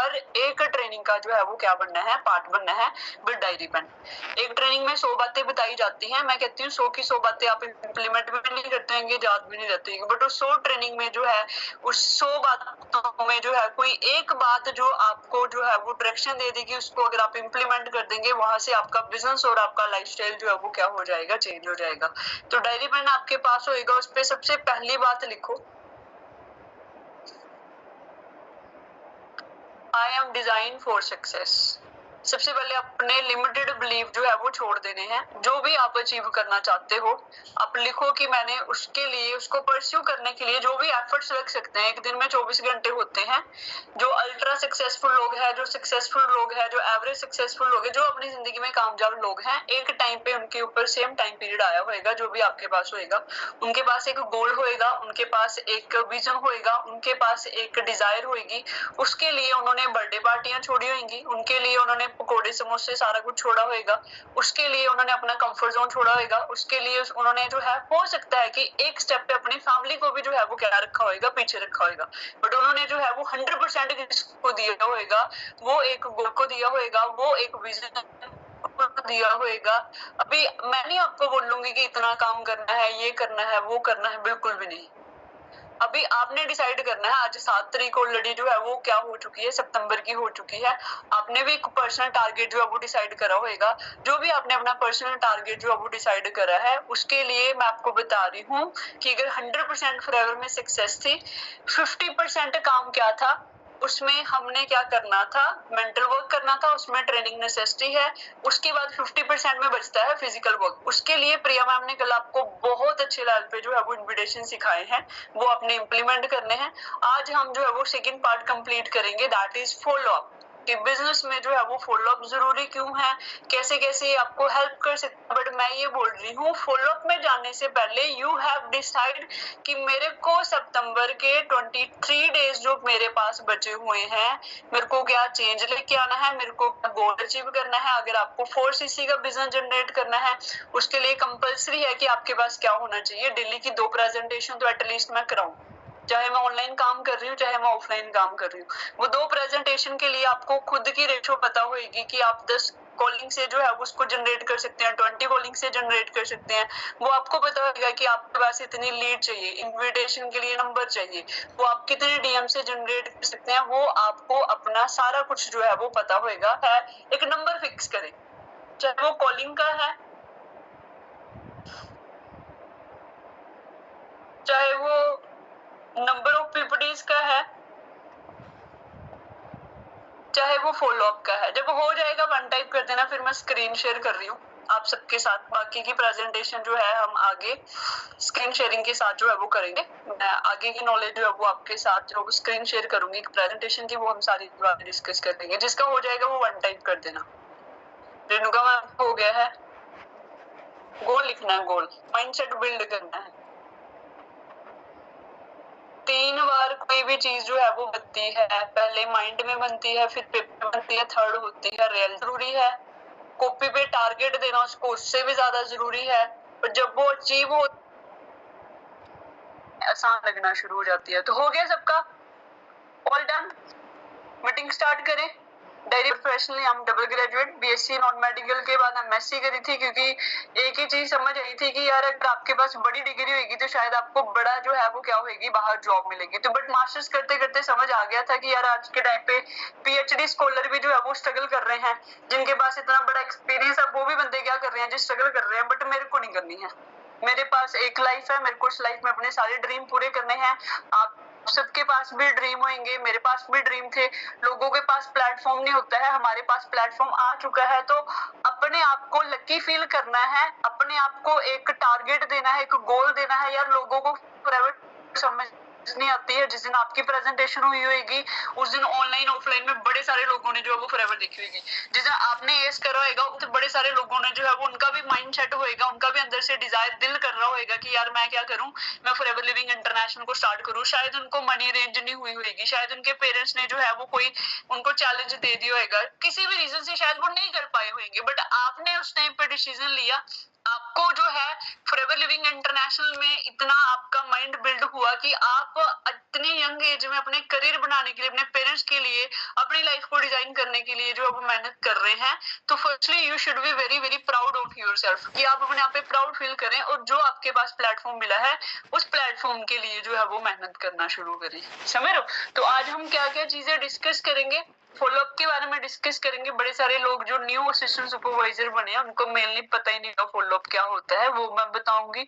हर एक ट्रेनिंग का जो है वो क्या बनना है, पार्ट बनना है विद डायरी पेन। एक ट्रेनिंग में 100 बातें बताई जाती हैं, मैं कहती हूँ 100 की 100 बातें आप इम्प्लीमेंट भी नहीं करते होंगे, याद भी नहीं रहती है, बट उस 100 ट्रेनिंग में जो है उस 100 बातों में जो है कोई एक बात जो आपको जो है वो डायरेक्शन दे देगी, उसको अगर आप इम्प्लीमेंट कर देंगे, वहां से आपका बिजनेस और आपका लाइफस्टाइल जो है वो क्या हो जाएगा, चेंज हो जाएगा। तो डायरी पेन आपके पास होएगा, उस पर सबसे पहली बात लिखो, I am design for success. सबसे पहले अपने लिमिटेड बिलीफ जो है वो छोड़ देने हैं। जो भी आप अचीव करना चाहते हो आप लिखो कि मैंने उसके लिए, उसको परस्यू करने के लिए जो भी एफर्ट्स लग सकते हैं, एक दिन में 24 घंटे होते हैं। जो अल्ट्रा सक्सेसफुल लोग हैं, जो सक्सेसफुल लोग हैं, जो एवरेज सक्सेसफुल लोग हैं, जो अपनी जिंदगी में कामयाब लोग हैं, एक टाइम पे उनके ऊपर सेम टाइम पीरियड आया होगा, जो भी आपके पास होएगा, उनके पास एक गोल होएगा, उनके पास एक विजन होएगा, उनके पास एक डिजायर होएगी, उसके लिए उन्होंने बर्थडे पार्टियां छोड़ी होंगी, उनके लिए उन्होंने पकोड़े समोसे सारा कुछ छोड़ा होगा, उसके लिए उन्होंने अपना कंफर्ट जोन छोड़ा होगा, उसके लिए उन्होंने जो है, हो सकता है कि एक स्टेप पे अपनी फैमिली को भी जो है वो क्या रखा होगा, पीछे रखा होगा, बट उन्होंने जो है वो 100% किसको दिया होगा, वो एक गोल को दिया होगा, वो एक विजन दिया होगा। अभी मैं नहीं आपको बोलूंगी कि इतना काम करना है, ये करना है, वो करना है, बिल्कुल भी नहीं। अभी आपने डिसाइड करना है। आज 7 तारीख ऑलरेडी जो है वो क्या हो चुकी है, सितंबर की हो चुकी है। आपने भी एक पर्सनल टारगेट जो है वो डिसाइड करा होगा। जो भी आपने अपना पर्सनल टारगेट जो है वो डिसाइड करा है, उसके लिए मैं आपको बता रही हूँ कि अगर 100% फॉरएवर में सक्सेस थी, 50% काम क्या था, उसमें हमने क्या करना था, मेंटल वर्क करना था, उसमें ट्रेनिंग नेसेसिटी है। उसके बाद 50% में बचता है फिजिकल वर्क। उसके लिए प्रिया मैम ने कल आपको बहुत अच्छे लेवल पे जो है वो इन्विटेशन सिखाए हैं, वो आपने इम्प्लीमेंट करने हैं। आज हम जो है वो सेकंड पार्ट कंप्लीट करेंगे, दैट इज फॉलो अप, कि बिजनेस में जो है वो फॉलो अप जरूरी क्यों है, कैसे कैसे आपको हेल्प कर सकते हैं। बट मैं ये बोल रही हूँ, फॉलो अप में जाने से पहले यू हैव डिसाइड कि मेरे को सितंबर के 23 डेज जो मेरे पास बचे हुए हैं, मेरे को क्या चेंज लेके आना है, मेरे को गोल अचीव करना है। अगर आपको 4cc का बिजनेस जनरेट करना है, उसके लिए कंपलसरी है कि आपके पास क्या होना चाहिए, डेली की 2 प्रेजेंटेशन तो एटलीस्ट मैं कराऊं, चाहे मैं ऑनलाइन काम कर रही हूँ, चाहे मैं ऑफलाइन काम कर रही हूँ। वो 2 प्रेजेंटेशन के लिए आपको खुद की रेशो पता होगी कि आप 10 कॉलिंग से जो है उसको जनरेट कर सकते हैं, 20 कॉलिंग से जनरेट कर सकते हैं। वो आपको पता होगा कि आपके पास इतनी लीड चाहिए, इन्विटेशन के लिए नंबर चाहिए, वो आप कितने डीएम से जनरेट कर सकते हैं, वो आपको अपना सारा कुछ जो है वो पता होगा। एक नंबर फिक्स करें, चाहे वो कॉलिंग का है, चाहे वो नंबर ऑफ पीपीटीज का है, चाहे वो फॉलो अप का है। जब हो जाएगा 1 टाइप कर देना, फिर मैं स्क्रीन शेयर कर रही हूँ आप सबके साथ। बाकी की प्रेजेंटेशन जो है हम आगे स्क्रीन शेयरिंग के साथ जो है वो करेंगे। मैं आगे की नॉलेज जो है वो आपके साथ जो स्क्रीन शेयर करूंगी प्रेजेंटेशन की, वो हम सारी बातें डिस्कस कर देंगे। जिसका हो जाएगा वो 1 टाइप कर देना। रेणुका मैम हो गया है, गोल लिखना है, गोल माइंडसेट बिल्ड करना है। 3 बार कोई भी चीज जो है वो बनती है, पहले माइंड में बनती है, फिर पेपर में बनती है, थर्ड होती है रियल। जरूरी है कॉपी पे टारगेट देना, उसको उससे भी ज्यादा जरूरी है। पर जब वो अचीव हो, आसान लगना शुरू हो जाती है। तो हो गया सबका, ऑल डन। मीटिंग स्टार्ट करें। डायरी प्रोफेशनली हम double graduate BSc non medical के बाद एमएससी करी थी, क्योंकि एक ही चीज समझ आई थी कि यार अगर आपके पास बड़ी डिग्री होगी तो शायद आपको बड़ा जो है वो क्या होगी, बाहर जॉब मिलेगी। तो बट मास्टर्स करते करते समझ आ गया था कि यार आज के टाइम पे पीएचडी स्कॉलर भी जो है वो स्ट्रगल कर रहे हैं, जिनके पास इतना बड़ा एक्सपीरियंस है वो भी बंदे क्या कर रहे हैं, जो स्ट्रगल कर रहे हैं। बट मेरे को नहीं करनी है, मेरे पास एक लाइफ है, मेरे को इस लाइफ में अपने सारे ड्रीम पूरे करने हैं। आप सबके पास भी ड्रीम होंगे, मेरे पास भी ड्रीम थे। लोगों के पास प्लेटफॉर्म नहीं होता है, हमारे पास प्लेटफॉर्म आ चुका है। तो अपने आप को लकी फील करना है, अपने आप को एक टारगेट देना है, एक गोल देना है। यार लोगों को प्राइवेट समझ नहीं आती है। जिस दिन आपकी प्रेजेंटेशन हुई होगी उस दिन ऑनलाइन ऑफलाइन में बड़े सारे लोगों ने जो है वो फॉरएवर देखी होगी। जिस दिन आपने एस करा होगा तो बड़े सारे लोगों ने जो है वो, उनका भी माइंड सेट होएगा, उनका भी अंदर से डिजायर दिल कर रहा होगा कि यार मैं क्या करूं, मैं फॉरएवर लिविंग इंटरनेशनल को स्टार्ट करूं। शायद उनको मनी अरेंज नहीं हुई होगी, शायद उनके पेरेंट्स ने जो है वो कोई उनको चैलेंज दे दिया होगा, किसी भी रीजन से शायद वो नहीं कर पाए होंगे। बट आपने उस टाइम पे डिसीजन लिया, आपको जो है फॉरएवर लिविंग इंटरनेशनल में इतना आपका माइंड बिल्ड हुआ कि आप इतनी यंग एज में अपने करियर बनाने के लिए, अपने पेरेंट्स के लिए, अपनी लाइफ रिजाइन करने के लिए जो अब मेहनत कर रहे हैं, तो firstly you should be very very proud of yourself कि आप अपने आप पे प्राउड फील करें और जो आपके पास प्लेटफॉर्म मिला है उस प्लेटफॉर्म के लिए जो है वो मेहनत करना शुरू करें। समझ रहे हो? तो आज हम क्या क्या चीजें डिस्कस करेंगे, फॉलोअप के बारे में डिस्कस करेंगे। बड़े सारे लोग जो न्यू असिस्टेंट सुपरवाइजर बने हैं उनको मेनली पता ही नहीं होगा फॉलोअप क्या होता है, वो मैं बताऊंगी।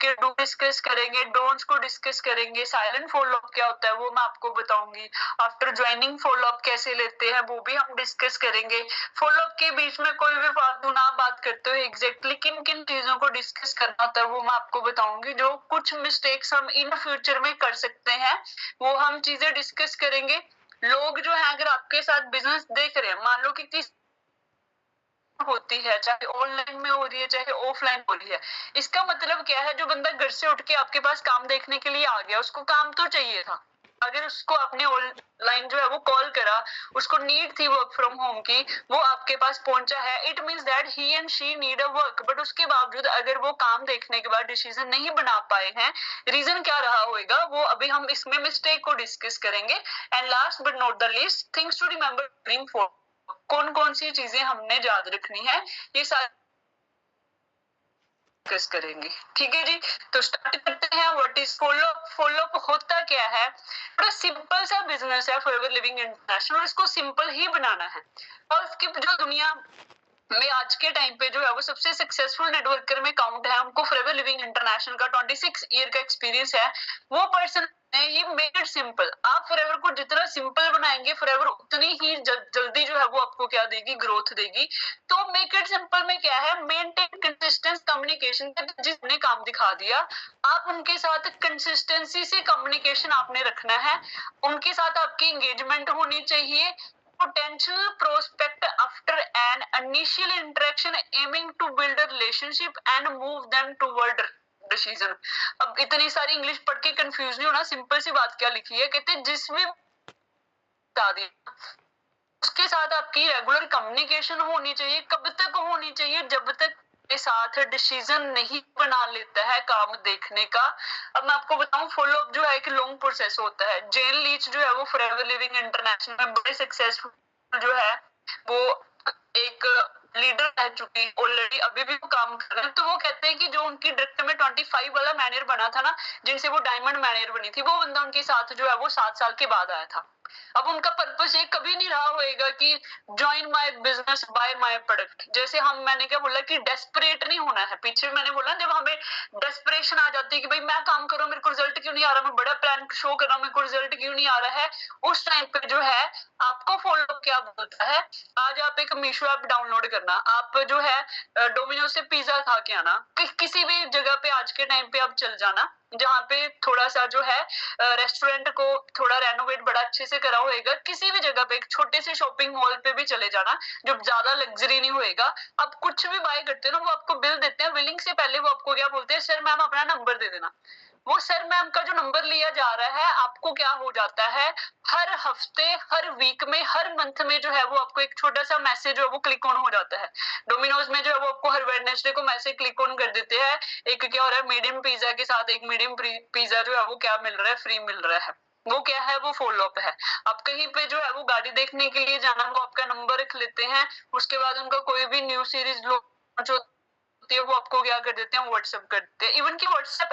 कि डू डिस्कस करेंगे, डोंट्स को डिस्कस करेंगे, साइलेंट फॉलोअप क्या होता है वो मैं आपको बताऊंगी। आफ्टर ज्वाइनिंग फॉलोअप कैसे लेते हैं वो भी हम डिस्कस करेंगे। फॉलोअप के बीच में कोई भी फालतू ना बात करते हुए एग्जैक्टली किन किन चीजों को डिस्कस करना होता है वो मैं आपको बताऊंगी। जो कुछ मिस्टेक्स हम इन फ्यूचर में कर सकते हैं वो हम चीजें डिस्कस करेंगे। लोग जो है अगर आपके साथ बिजनेस देख रहे हैं, मान लो कि किस होती है, चाहे ऑनलाइन में हो रही है चाहे ऑफलाइन हो रही है, इसका मतलब क्या है, जो बंदा घर से उठ के आपके पास काम देखने के लिए आ गया, उसको काम तो चाहिए था। अगर उसको अपने ऑनलाइन जो है वो कॉल करा, उसको नीड थी वर्क फ्रॉम होम की, वो आपके पास पहुंचा है, it means that he and she need a work. But उसके बावजूद अगर वो काम देखने के बाद डिसीजन नहीं बना पाए हैं, रीजन क्या रहा होगा वो अभी हम इसमें मिस्टेक को डिस्कस करेंगे। And last but not the least, things to remember during for, कौन कौन सी चीजें हमने याद रखनी है, ये सारी डिस्कस करेंगे। ठीक है जी, तो स्टार्ट करते हैं। What is follow up? फॉलोअप होता क्या है? बड़ा सिंपल सा बिजनेस है फॉरएवर लिविंग इंटरनेशनल, इसको सिंपल ही बनाना है। और उसकी जो दुनिया में आज के टाइम पे जो है वो सबसे सक्सेसफुल नेटवर्कर में काउंट है, हमको फॉरएवर लिविंग इंटरनेशनल का 26 ईयर का एक्सपीरियंस है, वो पर्सन ने ये मेड इट सिंपल। आप फॉरएवर को जितना सिंपल बनाएंगे, फॉरएवर उतनी ही जल्दी जो है वो आपको क्या देगी, ग्रोथ देगी। तो मेक इट सिंपल में क्या है, मेंटेन कंसिस्टेंट कम्युनिकेशन। जिसने काम दिखा दिया, आप उनके साथ कंसिस्टेंसी से कम्युनिकेशन आपने रखना है, उनके साथ आपकी एंगेजमेंट होनी चाहिए। Potential prospect after an initial interaction aiming to build a relationship and move them toward decision। अब इतनी सारी इंग्लिश पढ़ के कंफ्यूज नहीं होना, सिंपल सी बात क्या लिखी है, कहते हैं जिस भी उसके साथ आपकी रेगुलर कम्युनिकेशन होनी चाहिए। कब तक होनी चाहिए? जब तक के साथ डिसीजन नहीं बना लेता है काम देखने का। अब मैं आपको बताऊं, फॉलोअप जो है एक लॉन्ग प्रोसेस होता है। जेन लीच जो है वो फॉरएवर लिविंग इंटरनेशनल में बड़े सक्सेसफुल जो है वो एक लीडर रह चुकी ऑलरेडी, अभी भी वो काम कर रहे हैं। तो वो कहते हैं कि जो उनकी डायरेक्ट में 25 वाला मैनेजर बना था ना, जिनसे वो डायमंड मैनेजर बनी थी, वो बंदा उनके साथ जो है वो 7 साल के बाद आया था। अब उनका पर्पस ये कभी नहीं रहा होएगा कि join my business by my product. जैसे हम, मैंने क्या बोला कि डेस्परेट नहीं होना है। पीछे मैंने बोला जब हमें डेस्परेशन आ जाती है कि भाई मैं काम कर रहा हूँ, मेरे को रिजल्ट क्यों नहीं आ रहा, मैं बड़ा प्लान शो कर रहा हूँ, मेरे को रिजल्ट क्यों नहीं आ रहा है, उस टाइम पे जो है आपको फॉलो क्या बोलता है, आज आप एक मीशो ऐप डाउनलोड करना, आप जो है डोमिनोज से पिज्जा खा के आना, किसी भी जगह पे आज के टाइम पे आप चल जाना जहाँ पे थोड़ा सा जो है रेस्टोरेंट को थोड़ा रेनोवेट बड़ा अच्छे से करा होएगा, किसी भी जगह पे एक छोटे से शॉपिंग मॉल पे भी चले जाना जो ज्यादा लग्जरी नहीं होएगा। आप कुछ भी बाय करते हो ना, वो आपको बिल देते हैं, बिलिंग से पहले वो आपको क्या बोलते हैं, सर मैम अपना नंबर दे देना। वो सर मैम का जो नंबर लिया जा रहा है, आपको क्या हो जाता है, हर हफ्ते, हर वीक में, हर मंथ में जो है वो आपको एक छोटा सा मैसेज जो है वो क्लिक ऑन हो जाता है। डोमिनोज में जो है वो आपको हर वेडनेसडे को मैसेज क्लिक ऑन कर देते हैं, एक क्या हो रहा है, मीडियम पिज्जा के साथ एक मीडियम पिज्जा जो है वो क्या मिल रहा है, फ्री मिल रहा है। वो क्या है, वो फॉलोअप है। अब कहीं पे जो है वो गाड़ी देखने के लिए जाना, वो आपका नंबर रख लेते हैं, उसके बाद उनका कोई भी न्यू सीरीज लॉन्च होती है वो आपको क्या कर देते हैं, व्हाट्सएप कर देते हैं। इवन की व्हाट्सएप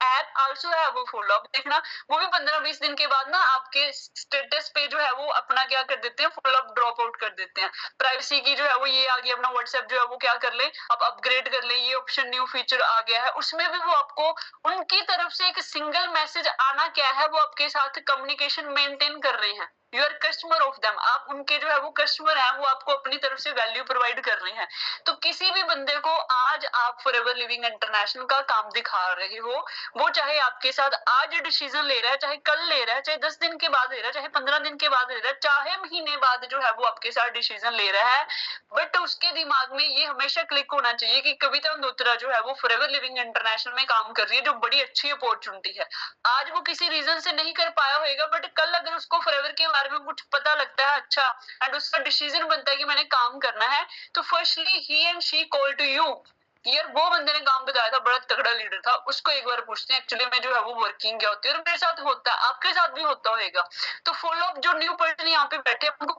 ऐप आल्सो है वो फॉलोअप, देखना वो भी 15-20 दिन के बाद ना आपके स्टेटस पे जो है वो अपना क्या कर देते हैं, फॉलोअप ड्रॉप आउट कर देते हैं। प्राइवेसी की जो है वो ये आ गया, अपना व्हाट्सएप जो है वो क्या कर ले, आप अपग्रेड कर ले, ये ऑप्शन न्यू फीचर आ गया है। उसमें भी वो आपको उनकी तरफ से एक सिंगल मैसेज आना क्या है, वो आपके साथ कम्युनिकेशन मेंटेन कर रहे हैं। You are customer of them, आप उनके जो है वो कस्टमर हैं, वो आपको अपनी तरफ से वैल्यू प्रोवाइड कर रहे हैं। तो किसी भी बंदे को आज आप फॉरएवर लिविंग इंटरनेशनल का काम दिखा रहे हो, वो चाहे आपके साथ आज डिसीजन ले रहा है, चाहे कल ले रहा है, चाहे 10 दिन के बाद ले रहा है, चाहे 15 दिन के बाद ले रहा है, चाहे महीने बाद जो है वो आपके साथ डिसीजन ले रहा है, बट उसके दिमाग में ये हमेशा क्लिक होना चाहिए कि कविता मंडोत्रा जो है वो फॉरएवर लिविंग इंटरनेशनल में काम कर रही है, जो बड़ी अच्छी अपॉर्चुनिटी है। आज वो किसी रीजन से नहीं कर पाया होगा, बट कल अगर उसको फॉरएवर के बारे में कुछ पता लगता है अच्छा, एंड उसका डिसीजन बनता है कि मैंने काम करना है, तो firstly he and she call to you. यार वो बंदे ने काम बताया था, बड़ा तगड़ा लीडर था, उसको एक बार पूछते हैं एक्चुअली में जो है वो वर्किंग क्या होती है। और मेरे साथ होता है, आपके साथ भी होता होगा। तो फॉलो अप जो न्यू पर्सन यहाँ पे बैठे, उनको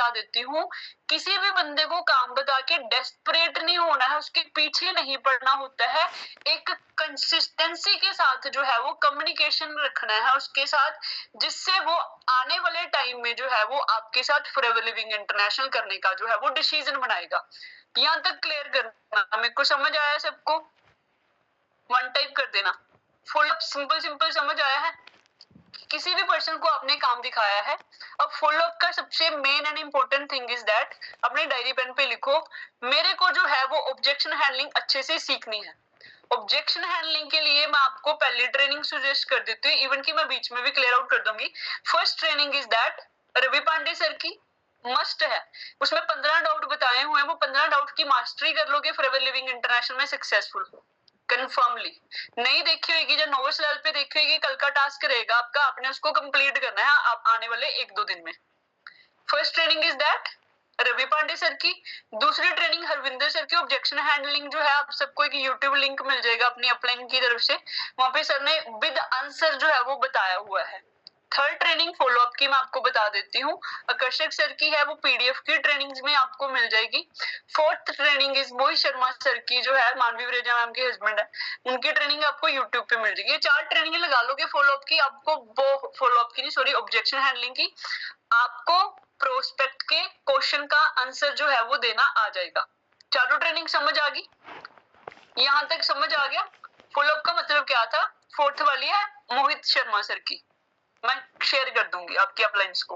बता देती हूँ, किसी भी बंदे को काम बता के डेस्परेट नहीं होना है, उसके पीछे नहीं पड़ना होता है। एक कंसिस्टेंसी के साथ जो है वो कम्युनिकेशन रखना है उसके साथ, जिससे वो आने वाले टाइम में जो है वो आपके साथ फॉरएवर लिविंग इंटरनेशनल करने का जो है वो डिसीजन बनाएगा। यहाँ तक क्लियर करना, मेरे को समझ आया सबको? वन टाइप कर देना। फुल अप सिंपल सिंपल समझ आया है? किसी भी पर्सन को आपने काम दिखाया है, अब फुल अप का सबसे main and important thing is that, अपने डायरी पेन पे लिखो, मेरे को जो है वो ऑब्जेक्शन हैंडलिंग अच्छे से सीखनी है। ऑब्जेक्शन हैंडलिंग के लिए मैं आपको पहली ट्रेनिंग सजेस्ट कर देती हूँ, इवन कि मैं बीच में भी क्लियर आउट कर दूंगी। First training is that Ravi Pandey sir की, मस्ट है। उसमें 15 डाउट बताए हुए हैं, वो 15 डाउट की मास्टरी कर लोगे फॉरएवर लिविंग इंटरनेशनल में सक्सेसफुल कंफर्मली। नहीं देखी होगी, जो नोवेस्ट लेवल पे देखी होगी, कल का टास्क रहेगा आपका, आपने उसको कंप्लीट करना है आप आने वाले 1-2 दिन में। First training is that Ravi Pandey sir की। दूसरी ट्रेनिंग हरविंदर सर की, ऑब्जेक्शन हैंडलिंग जो है आप सबको एक यूट्यूब लिंक मिल जाएगा अपनी अपलाइन की तरफ से, वहां पे सर ने विद आंसर जो है वो बताया हुआ है। थर्ड ट्रेनिंग फॉलो अप की मैं आपको बता देती हूँ, आकर्षक सर की है, वो पीडीएफ की ट्रेनिंग्स में आपको मिल जाएगी। Fourth training is Mohit Sharma sir की, जो है मानवी ब्रेजा मैम के हस्बैंड है, उनकी ट्रेनिंग आपको यूट्यूब पे मिल जाएगी। ये 4 ट्रेनिंग लगा लोगे फॉलो अप की, आपको वो फॉलो अप की नहीं सॉरी ऑब्जेक्शन हैंडलिंग की, आपको प्रोस्पेक्ट के क्वेश्चन का आंसर जो है वो देना आ जाएगा। चारों ट्रेनिंग समझ आ गई? यहाँ तक समझ आ गया? फॉलो अप का मतलब क्या था? फोर्थ वाली है मोहित शर्मा सर की, मैं शेयर कर दूंगी आपकी अपलाइंस को।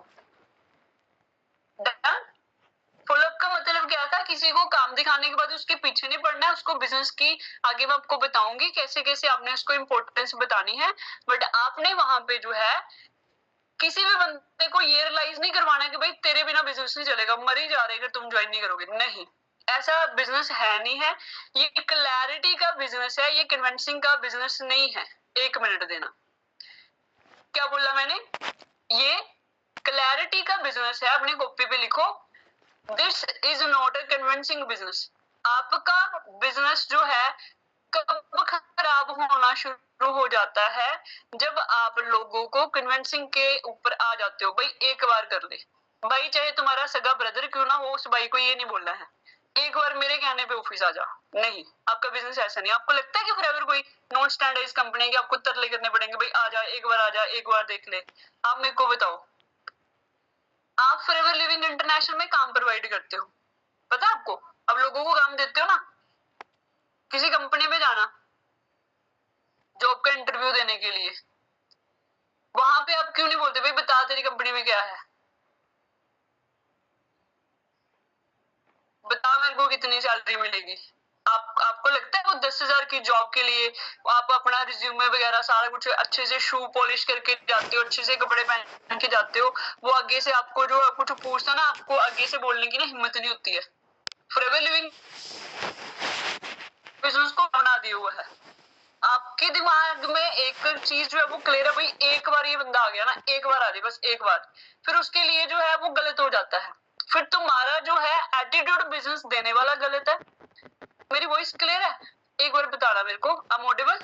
फॉलो अप का मतलब क्या था? किसी को काम दिखाने के बाद उसके पीछे नहीं पड़ना है, उसको बिजनेस की आगे मैं आपको बताऊंगी कैसे कैसे आपने उसको इम्पोर्टेंस बतानी है, बट आपने वहां पे जो है किसी भी बंदे को ये रियलाइज नहीं करवाना कि भाई तेरे बिना बिजनेस नहीं चलेगा, मर ही जा रहे अगर तुम ज्वाइन नहीं करोगे। नहीं, ऐसा बिजनेस है नहीं है, ये क्लैरिटी का बिजनेस है, ये कन्विंसिंग का बिजनेस नहीं है। 1 मिनट देना, क्या बोला मैंने? ये क्लैरिटी का बिजनेस है, अपनी कॉपी पे लिखो, this is not a convincing business. आपका बिजनेस जो है कब खराब होना शुरू हो जाता है? जब आप लोगों को कन्विंसिंग के ऊपर आ जाते हो, भाई एक बार कर ले, भाई चाहे तुम्हारा सगा ब्रदर क्यों ना हो, उस भाई को ये नहीं बोलना है एक बार मेरे कहने पे ऑफिस आ जा। नहीं, आपका बिजनेस ऐसा नहीं। आपको लगता है कि फॉरएवर कोई नॉन स्टैंडर्डाइज कंपनी है कि आपको तरले करने पड़ेंगे, भाई आ जा एक बार, आ जा एक बार देख ले? आप मेरे को बताओ, आप फॉरएवर लिविंग इंटरनेशनल में काम प्रोवाइड करते हो, पता है आपको? अब लोगों को काम देते हो ना, किसी कंपनी में जाना जॉब का इंटरव्यू देने के लिए, वहां पे आप क्यों नहीं बोलते भाई बता तेरी कंपनी में क्या है, बता मेरे को कितनी सैलरी मिलेगी? आपको लगता है वो 10,000 की जॉब के लिए आप अपना रिज्यूमे वगैरह सारा कुछ अच्छे से शू पॉलिश करके जाते हो, अच्छे से कपड़े पहन के जाते हो, वो आगे से आपको जो कुछ पूछता ना, आपको आगे से बोलने की ना हिम्मत नहीं होती है। फॉरएवर लिविंग बिजनेस को बना दिया हुआ है। आपके दिमाग में एक चीज जो है वो क्लियर है, भाई एक बार ये बंदा आ गया ना, एक बार आ जाए बस एक बार, फिर उसके लिए जो है वो गलत हो जाता है, फिर तुम्हारा जो है एटीट्यूड बिजनेस देने वाला गलत है। मेरी वॉइस क्लियर है? एक बार बताना मेरे को, I am audible?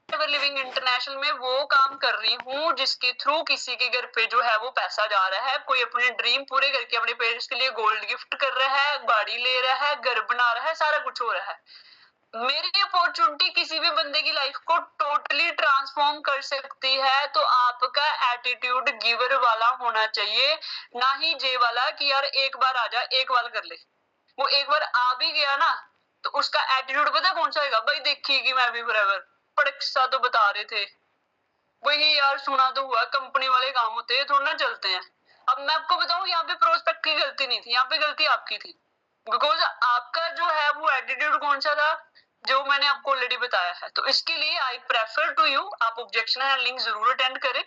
Forever living international में वो काम कर रही हूँ जिसके थ्रू किसी के घर पे जो है वो पैसा जा रहा है, कोई अपने ड्रीम पूरे करके अपने पेरेंट्स के लिए गोल्ड गिफ्ट कर रहा है, गाड़ी ले रहा है, घर बना रहा है, सारा कुछ हो रहा है। मेरी अपॉर्चुनिटी किसी भी बंदे की लाइफ को टोटली ट्रांसफॉर्म कर सकती है, तो आपका एटीट्यूड गिवर वाला होना चाहिए, ना ही जे वाला कि यार एक बार आ जा एक बार कर ले। वो एक बार आ भी गया ना तो उसका एटीट्यूड पता कौन सा होगा? भाई देखिएगी मैं भी फॉरएवर पड़क सा तो बता रहे थे, वही यार सुना तो हुआ, कंपनी वाले काम होते हैं थोड़ा ना चलते हैं। अब मैं आपको बताऊं, यहाँ पे प्रोस्पेक्ट की गलती नहीं थी, यहाँ पे गलती आपकी थी, बिकॉज आपका जो है वो एटीट्यूड कौन सा था जो मैंने आपको ऑलरेडी बताया है। तो इसके लिए आई प्रेफर टू यू, आप ऑब्जेक्शन हैंडलिंग जरूर अटेंड करें,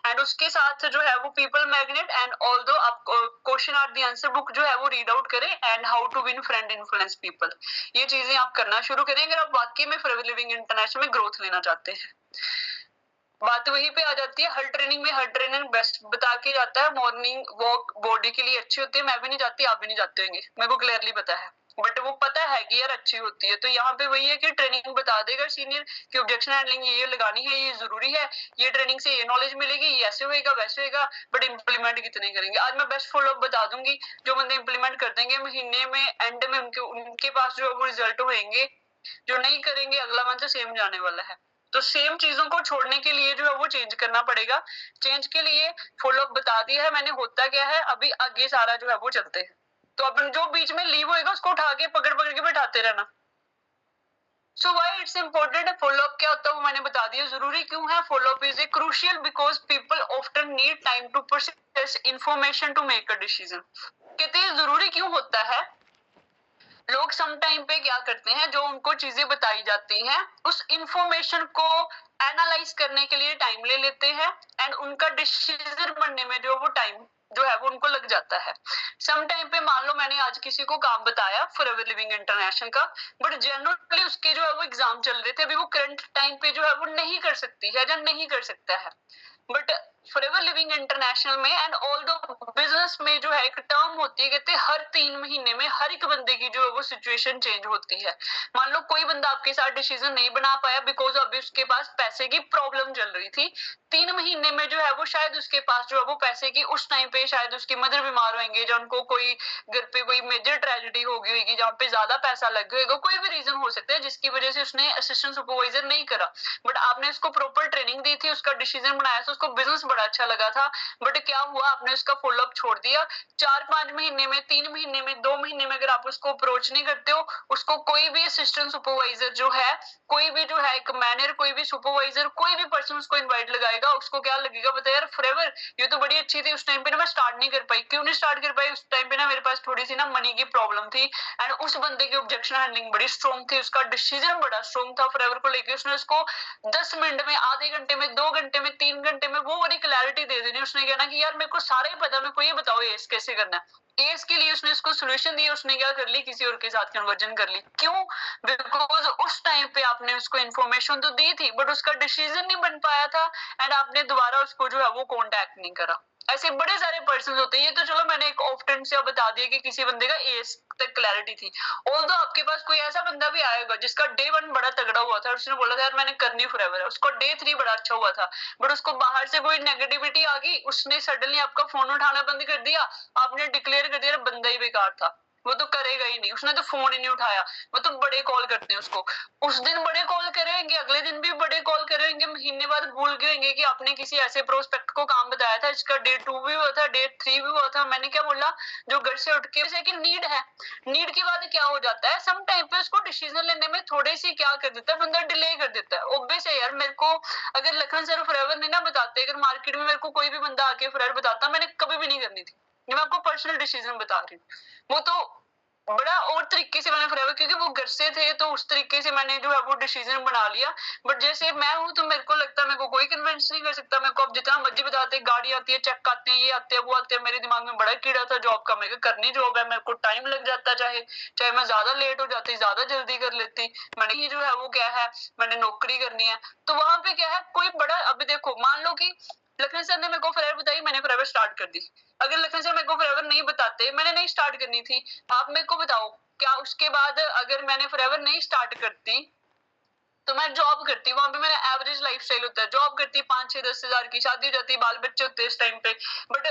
एंड उसके साथ जो है वो पीपल मैग्नेट एंड ऑल्दो आप question are the answer book जो है वो रीड आउट करें, and how to win friend influence people, ये चीजें आप करना शुरू करें अगर आप वाकई में फॉरएवर लिविंग इंटरनेशनल में ग्रोथ लेना चाहते हैं। बात वहीं पे आ जाती है, हर ट्रेनिंग में हर ट्रेनर बेस्ट बता के जाता है, मॉर्निंग वॉक बॉडी के लिए अच्छी होती है, मैं भी नहीं जाती, आप भी नहीं जाते होंगे, मेरे को क्लियरली पता है। बट वो पता है कि यार अच्छी होती है। तो यहाँ पे वही है कि ट्रेनिंग बता देगा सीनियर कि ऑब्जेक्शन हैंडलिंग ये लगानी है, ये जरूरी है, ये ट्रेनिंग से ये नॉलेज मिलेगी, ये ऐसे होएगा वैसे होएगा, बट इम्प्लीमेंट कितने करेंगे। आज मैं बेस्ट फॉलोअप बता दूंगी, जो बंदे इम्प्लीमेंट कर देंगे महीने में एंड में उनके पास जो वो रिजल्ट होंगे, जो नहीं करेंगे अगला मंथ सेम जाने वाला है। तो सेम चीजों को छोड़ने के लिए जो है वो चेंज करना पड़ेगा। चेंज के लिए फॉलोअप बता दिया है मैंने होता क्या है, अभी आगे सारा जो है वो चलते हैं। तो अपन जो बीच में लीव होएगा उसको उठा के पकड़ पकड़ के बैठाते रहना। So why it's important, follow up क्या होता है वो मैंने बता दिया। जरूरी क्यों है follow up, is a crucial because people often need time to process information to make a decision. कहते हैं जरूरी क्यों होता है, लोग सम टाइम पे क्या करते हैं, जो उनको चीजें बताई जाती हैं उस इंफॉर्मेशन को एनालाइज करने के लिए टाइम ले लेते हैं एंड उनका डिसीजन बनने में जो वो टाइम जो है वो उनको लग जाता है। सम टाइम पे मान लो मैंने आज किसी को काम बताया फॉरएवर लिविंग इंटरनेशनल का, बट जनरली उसके जो है वो एग्जाम चल रहे थे, अभी वो करंट टाइम पे जो है वो नहीं कर सकती है या नहीं कर सकता है। बट फॉरएवर लिविंग इंटरनेशनल में एंड ऑल द बिजनेस में जो है एक टर्म होती है, कहते हैं हर 3 महीने में हर एक बंदे की जो है वो सिचुएशन चेंज होती है। मान लो कोई बंदा आपके साथ डिसीजन नहीं बना पाया बिकॉज अभी उसके पास पैसे की प्रॉब्लम चल रही थी, 3 महीने में जो है वो शायद उसके पास जो है वो पैसे की उस टाइम पे शायद उसकी मदर बीमार होंगे, या उनको कोई घर पे कोई मेजर ट्रेजेडी हो गई होगी जहाँ पे ज्यादा पैसा लग गया होगा, कोई भी रीजन हो सकता है जिसकी वजह से उसने असिस्टेंट सुपरवाइजर नहीं करा। बट आपने उसको प्रॉपर ट्रेनिंग दी थी, उसका डिसीजन बनाया था, उसको बिजनेस बड़ा अच्छा लगा था, बट क्या हुआ आपने उसका फॉलोअप छोड़ दिया। 4-5 महीने में, 3 महीने में, 2 महीने में अगर आप उसको अप्रोच नहीं करते हो, उसको कोई भी असिस्टेंट सुपरवाइजर जो है, कोई भी जो है एक मैनेजर, कोई भी सुपरवाइजर, कोई भी पर्सन उसको इनवाइट लगाएगा, उसको क्या लगेगा पता है यार फॉरएवर ये तो बड़ी अच्छी थी, उस टाइम पे ना मैं स्टार्ट नहीं कर पाई। क्यों नहीं स्टार्ट कर पाई, उस टाइम पे ना मेरे पास थोड़ी सी ना मनी की प्रॉब्लम थी एंड उस बंदे की ऑब्जेक्शन हैंडलिंग बड़ी स्ट्रॉन्ग थी, उसका डिसीजन बड़ा स्ट्रॉन्ग था फॉरएवर को लेके, उसने उसको 10 मिनट में, आधे घंटे में, 2 घंटे में, 3 घंटे में वो वाली क्लैरिटी दे देनी। उसने कहना कि यार मेरे को सारा ही पता, मेरे को ये बताओ एस कैसे करना है। एस के लिए उसने उसको सोल्यूशन दिया, उसने क्या कर ली, किसी और के साथ कन्वर्जन कर ली। क्यों, बिकॉज उस टाइम पे आपने उसको इन्फॉर्मेशन तो दी थी बट उसका डिसीजन नहीं बन पाया था एंड आपने दोबारा उसको जो है वो कॉन्टैक्ट नहीं करा। ऐसे बड़े सारे पर्सन होते हैं। ये तो चलो मैंने एक ऑफ टर्न से बता दिया कि किसी बंदे का एस तक क्लैरिटी थी। ऑल्दो आपके पास कोई ऐसा बंदा भी आएगा जिसका डे 1 बड़ा तगड़ा हुआ था, उसने बोला था यार मैंने करनी फॉरएवर है, उसको डे 3 बड़ा अच्छा हुआ था, बट उसको बाहर से कोई नेगेटिविटी आ गई, उसने सडनली आपका फोन उठाना बंद कर दिया, आपने डिक्लेयर कर दिया बंदा ही बेकार था, वो तो करेगा ही नहीं, उसने तो फोन ही नहीं उठाया। वो तो बड़े कॉल करते हैं उसको, उस दिन बड़े कॉल करे होंगे, अगले दिन भी बड़े कॉल करे होंगे, महीने बाद भूल गए होंगे कि आपने किसी ऐसे प्रोस्पेक्ट को काम बताया था, इसका डे 2 भी हुआ था, डे 3 भी हुआ था। मैंने क्या बोला, जो घर से उठ के जैसे कि नीड है, नीड के बाद क्या हो जाता है, सम टाइम पे उसको डिसीजन लेने में थोड़ी सी क्या कर देता है बंदा, डिले कर देता है। ऑब्वियस है यार, मेरे को अगर लखन सर फॉरएवर नहीं ना बताते, अगर मार्केट में मेरे को कोई भी बंदा आके फॉरएवर बताता, मैंने कभी भी नहीं करनी थी। मैं आपको पर्सनल डिसीजन बता रही हूँ, वो तो बड़ा और तरीके से मैंने फॉरएवर, क्योंकि वो घर से थे तो उस तरीके से मैंने जो है वो डिसीजन बना लिया। बट जैसे मैं हूँ तो मेरे को लगता है मेरे को कोई कन्विंस नहीं कर सकता। मेरे को अब जितना मर्जी बताते, गाड़ी आती है, चेक आते हैं, ये आते हैं, वो आते हैं, मेरे दिमाग में बड़ा कीड़ा था जॉब का, मेरे को करनी जॉब है, मेरे को टाइम लग जाता, चाहे चाहे मैं ज्यादा लेट हो जाती, ज्यादा जल्दी कर लेती, मैंने ये जो है वो क्या है, मैंने नौकरी करनी है। तो वहां पे क्या है, कोई बड़ा, अभी देखो मान लो कि लखन सर ने मेरे को फॉरएवर बताई, मैंने फॉरएवर स्टार्ट कर दी। अगर लखन सर मेरे को फॉरएवर नहीं बताते, मैंने नहीं स्टार्ट करनी थी। आप मेरे को बताओ, क्या उसके बाद अगर मैंने फॉरएवर नहीं स्टार्ट करती तो मैं जॉब करती, वहां पे मेरा एवरेज लाइफस्टाइल होता है, जॉब करती 5-6-10 हजार की, शादी हो जाती, बाल बच्चे होते इस टाइम पे। बट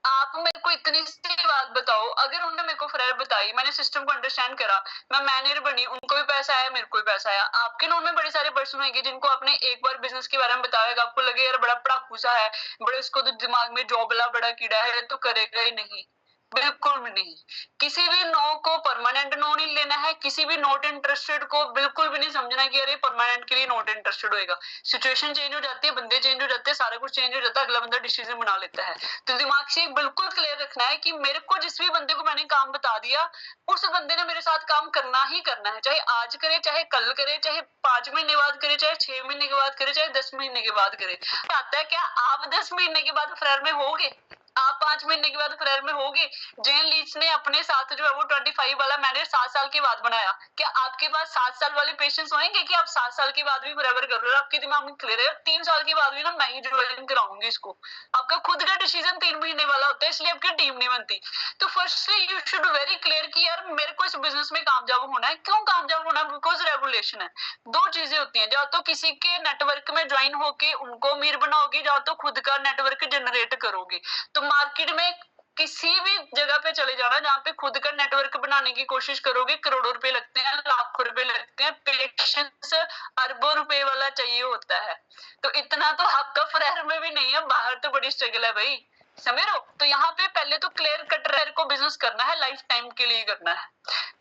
आप मेरे को इतनी सी बात बताओ, अगर उन्होंने मेरे को फॉरएवर बताई, मैंने सिस्टम को अंडरस्टैंड करा, मैं मैनेजर बनी, उनको भी पैसा आया, मेरे को भी पैसा आया। आपके नोट में बड़े सारे पर्सन होंगे जिनको आपने एक बार बिजनेस के बारे में बताया, आपको लगे यार बड़ा पढ़ाकू सा है, बड़े उसको तो दिमाग में जॉब वाला बड़ा कीड़ा है, तो करेगा ही नहीं, बिल्कुल भी नहीं। किसी भी नो को परमानेंट नो नहीं लेना है, किसी भी नॉट इंटरेस्टेड को बिल्कुल भी नहीं समझना कि अरे परमानेंट के लिए नॉट इंटरेस्टेड होएगा। सिचुएशन चेंज हो जाती है, बंदे चेंज हो जाते हैं, सारा कुछ चेंज हो जाता है, अगला बंदा डिसीजन बना लेता है। तो दिमाग से बिल्कुल क्लियर रखना है कि मेरे को जिस भी बंदे को मैंने काम बता दिया, उस बंदे ने मेरे साथ काम करना ही करना है, चाहे आज करे, चाहे कल करे, चाहे 5 महीने बाद करे, चाहे 6 महीने के बाद करे, चाहे 10 महीने के बाद करे। आता है क्या आप 10 महीने के बाद फरार में होगे? आप 5 महीने के बाद फ्रेयर में होगे। जेन लीच ने अपने साथ जो है वो 25 वाला मैंने 7 साल के बाद बनाया। क्या आपके पास 7 साल वाले पेशेंस होंगे कि आप 7 साल के बाद भी फ्रेयर कर रहे हो? आपके दिमाग में क्लियर है 3 साल के बाद भी ना मैं ही ज्वाइन कराऊंगी इसको। आपका खुद का डिसीजन 3 महीने वाला होता है, इसलिए आपकी टीम नहीं बनती। तो firstly you should very clear कि यार मेरे को इस बिजनेस में कामयाब होना है। क्यों कामयाब होना है? बिकॉज रेगुलेशन है। 2 चीजें होती हैं, या तो किसी के नेटवर्क में ज्वाइन होके उनको अमीर बनाओगे, या तो खुद का नेटवर्क जनरेट करोगे। तो मार्केट में किसी भी जगह पे चले जाना जहाँ पे खुद का नेटवर्क बनाने की कोशिश करोगे, करोड़ों रुपए लगते हैं, लाखों रुपए लगते हैं, पेशेंस अरबों रुपए वाला चाहिए होता है। तो इतना तो आपका फ्रेयर में भी नहीं है, बाहर तो बड़ी स्ट्रगल है भाई, समझ रहे हो? तो यहाँ पे पहले तो क्लियर कट रेयर को बिजनेस करना है, लाइफ टाइम के लिए करना है।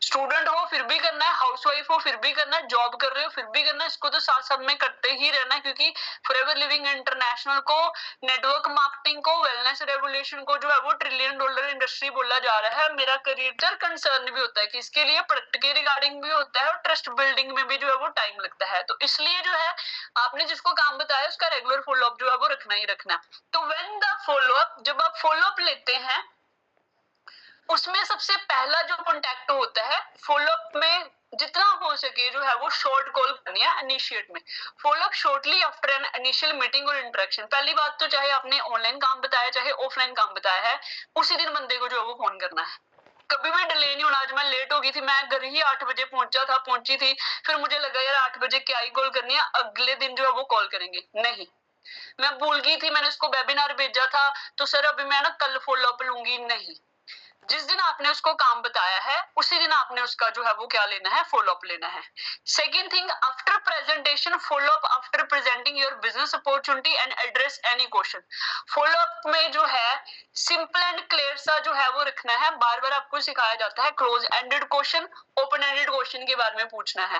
स्टूडेंट हो फिर भी करना है, हाउसवाइफ हो फिर भी करना है, जॉब कर रहे हो फिर भी करना है, इसको तो साथ साथ में करते ही रहना है। क्योंकि फॉरएवर लिविंग इंटरनेशनल को, नेटवर्क मार्केटिंग को, वेलनेस रेवोल्यूशन को जो है वो $1 ट्रिलियन इंडस्ट्री बोला जा रहा है। मेरा करियर कंसर्न भी होता है कि इसके लिए प्रोडक्ट के रिगार्डिंग भी होता है और ट्रस्ट बिल्डिंग में भी जो है वो टाइम लगता है। तो इसलिए जो है आपने जिसको काम बताया उसका रेगुलर फॉलोअप जो है वो रखना ही रखना है। तो व्हेन द फॉलोअप, जब आप फॉलोअप लेते हैं उसमें सबसे पहला जो कॉन्टेक्ट होता है फॉलोअप में, जितना हो सके जो है वो शॉर्ट कॉल करनी है इनिशिएट में। Follow up shortly after an initial meeting और इंटरेक्शन। पहली बात तो चाहे आपने ऑनलाइन काम बताया चाहे ऑफलाइन काम बताया है, उसी दिन बंदे को जो है वो फोन करना है। कभी भी डिले नहीं होना। आज मैं लेट हो गई थी, मैं घर ही 8 बजे पहुंची थी, फिर मुझे लगा यार 8 बजे क्या ही कॉल करनी है, अगले दिन जो है वो कॉल करेंगे, नहीं। मैं भूल गई थी, मैंने उसको वेबिनार भेजा था तो सर अभी मैं ना कल फॉलोअप लूंगी, नहीं। जिस दिन आपने उसको काम बताया है उसी दिन आपने उसका जो है वो क्या लेना है, फॉलोअप लेना है। Second thing, after presentation follow up after presenting your business opportunity and address any question. Follow up में जो है सिंपल एंड क्लियर सा जो है वो रखना है। बार बार आपको सिखाया जाता है close ended question, open ended question के बारे में पूछना है।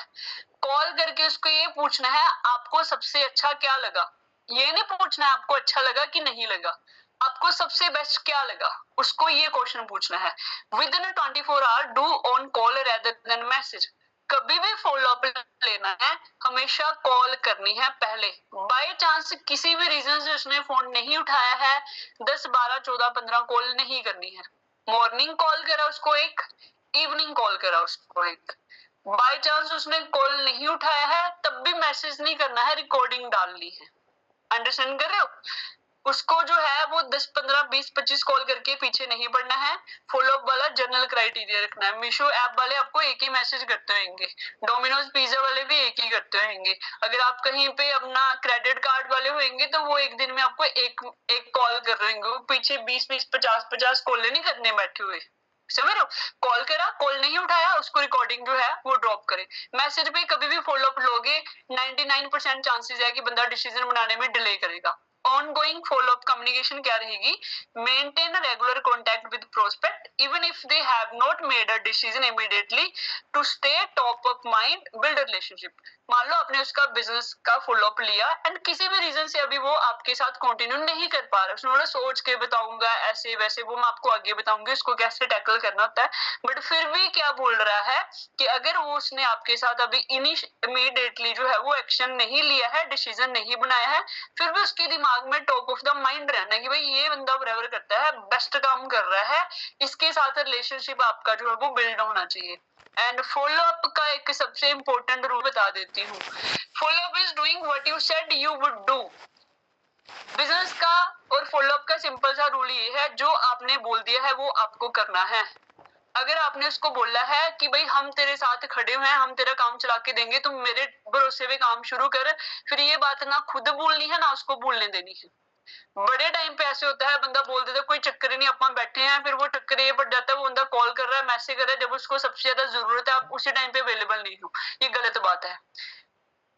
कॉल करके उसको ये पूछना है आपको सबसे अच्छा क्या लगा। ये नहीं पूछना है आपको अच्छा लगा कि नहीं लगा, आपको सबसे बेस्ट क्या लगा, उसको ये क्वेश्चन पूछना है। Within 24 hour do on call rather than message. कभी भी फॉलोअप लेना है हमेशा कॉल करनी है पहले। बाय चांस किसी भी रीजन से उसने फोन नहीं उठाया है, 10 12 14 15 कॉल नहीं करनी है। मॉर्निंग कॉल करा उसको एक, इवनिंग कॉल करा उसको एक। बाय चांस उसने कॉल नहीं उठाया है तब भी मैसेज नहीं करना है, रिकॉर्डिंग डालनी है। अंडरस्टैंड कर रहे हो? उसको जो है वो 10 15 20 25 कॉल करके पीछे नहीं पड़ना है। फॉलोअप वाला जनरल क्राइटेरिया रखना है। मीशो ऐप वाले आपको एक ही मैसेज करते होंगे, डोमिनोज पिज्जा वाले भी एक ही करते होंगे। अगर आप कहीं पे अपना क्रेडिट कार्ड वाले होंगे तो वो एक दिन में आपको एक कॉल कर रहे होंगे, वो पीछे 20 50 कॉल नहीं करने बैठे हुए। समझ रहे हो? कॉल करा, कॉल नहीं उठाया, उसको रिकॉर्डिंग जो है वो ड्रॉप करे। मैसेज पे कभी भी फॉलोअप लोगे 99% चांसेस है कि बंदा डिसीजन बनाने में डिले करेगा। ongoing follow-up communication क्या रहेगी? Maintain a regular contact with prospect even if they have not made a decision immediately to stay top of mind, build a relationship। मान लो आपने उसका बिजनेस का फॉलोअप लिया एंड किसी भी रीजन से अभी वो आपके साथ कंटिन्यू नहीं कर पा रहा, उसने बोला सोच के बताऊंगा ऐसे वैसे, वो मैं आपको आगे बताऊंगी उसको कैसे टैकल करना होता है। बट फिर भी क्या बोल रहा है कि अगर वो उसने आपके साथ अभी इमीडिएटली जो है वो एक्शन नहीं लिया है, डिसीजन नहीं बनाया है, फिर भी उसके दिमाग में टॉप ऑफ द माइंड रहना है कि भाई ये बंदा बराबर करता है, बेस्ट काम कर रहा है, इसके साथ रिलेशनशिप आपका जो है वो बिल्ड होना चाहिए। एंड फॉलोअप का एक सबसे इंपॉर्टेंट रूल बता देती हूँ। Follow up is doing what you said you would do. Business का और फॉलोअप का सिंपल सा रूल ये है, जो आपने बोल दिया है वो आपको करना है। अगर आपने उसको बोला है कि भाई हम तेरे साथ खड़े हुए हैं, हम तेरा काम चला के देंगे, तुम मेरे भरोसे पे काम शुरू कर, फिर ये बात ना खुद बोलनी है ना उसको बोलने देनी है। बड़े टाइम पे ऐसे होता है बंदा बोल देता है कोई चक्कर ही नहीं, अपना बैठे हैं, फिर वो चक्कर ये पड़ जाता है वो बंदा कॉल कर रहा है, मैसेज कर रहा है, जब उसको सबसे ज्यादा जरूरत है आप उसी टाइम पे अवेलेबल नहीं हो। ये गलत बात है।